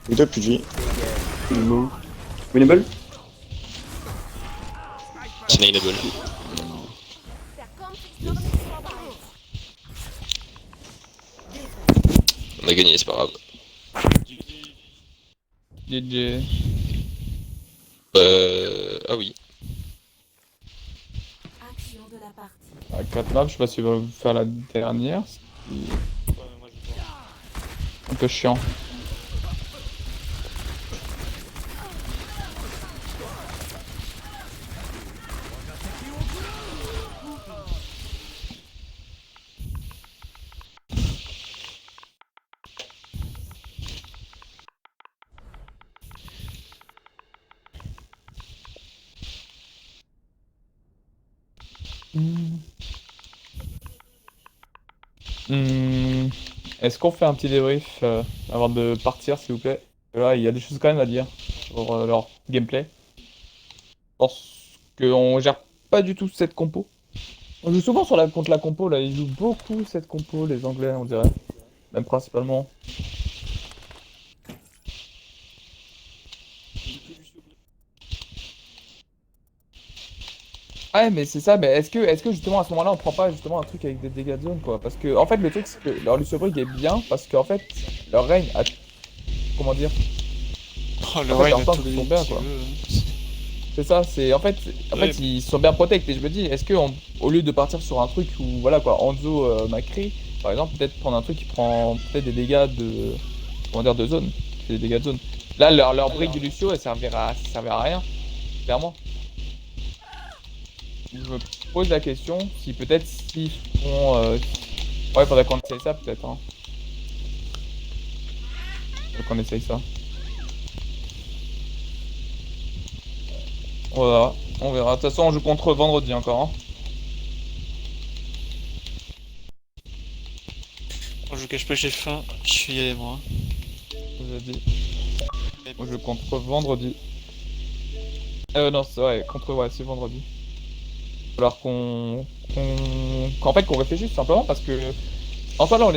Widow plus de vie. Winnable. Sinainable. On a gagné, c'est pas grave. GG. Ah oui. Action de la partie. À 4 maps, je sais pas si on va faire la dernière. Un peu chiant. Est-ce qu'on fait un petit débrief avant de partir, s'il vous plaît? Là, il y a des choses quand même à dire sur leur gameplay. Je pense qu'on gère pas du tout cette compo. On joue souvent contre la compo, là, ils jouent beaucoup cette compo, les Anglais, on dirait. Même principalement. Ouais, mais c'est ça, mais est-ce que justement à ce moment-là on prend pas justement un truc avec des dégâts de zone quoi? Parce que en fait le truc c'est que leur Lucio Brig est bien parce qu'en fait leur règne a. Comment dire? Oh, le En fait, raid leurs a tanks tout sont donné bien, qu'il quoi. veut. C'est ça, c'est en fait ils sont bien protect et je me dis est-ce que au lieu de partir sur un truc où voilà quoi, Hanzo Macri par exemple peut-être prendre un truc qui prend peut-être des dégâts de comment dire de zone. c'est des dégâts de zone. Là, leur brique de Lucio, elle servira à rien, clairement. Je me pose la question si peut-être s'ils font. Ouais, faudrait qu'on essaye ça peut-être. Hein. Faudrait qu'on essaye ça. Voilà, on verra. De toute façon, on joue contre vendredi encore. Hein. Bon, je vous cache pas, j'ai faim. Je suis y aller, moi. Je vous ai dit. On joue contre vendredi. Non, c'est vrai, c'est vendredi. Il va falloir qu'en fait, qu'on réfléchisse simplement parce que. Enfin, là, on est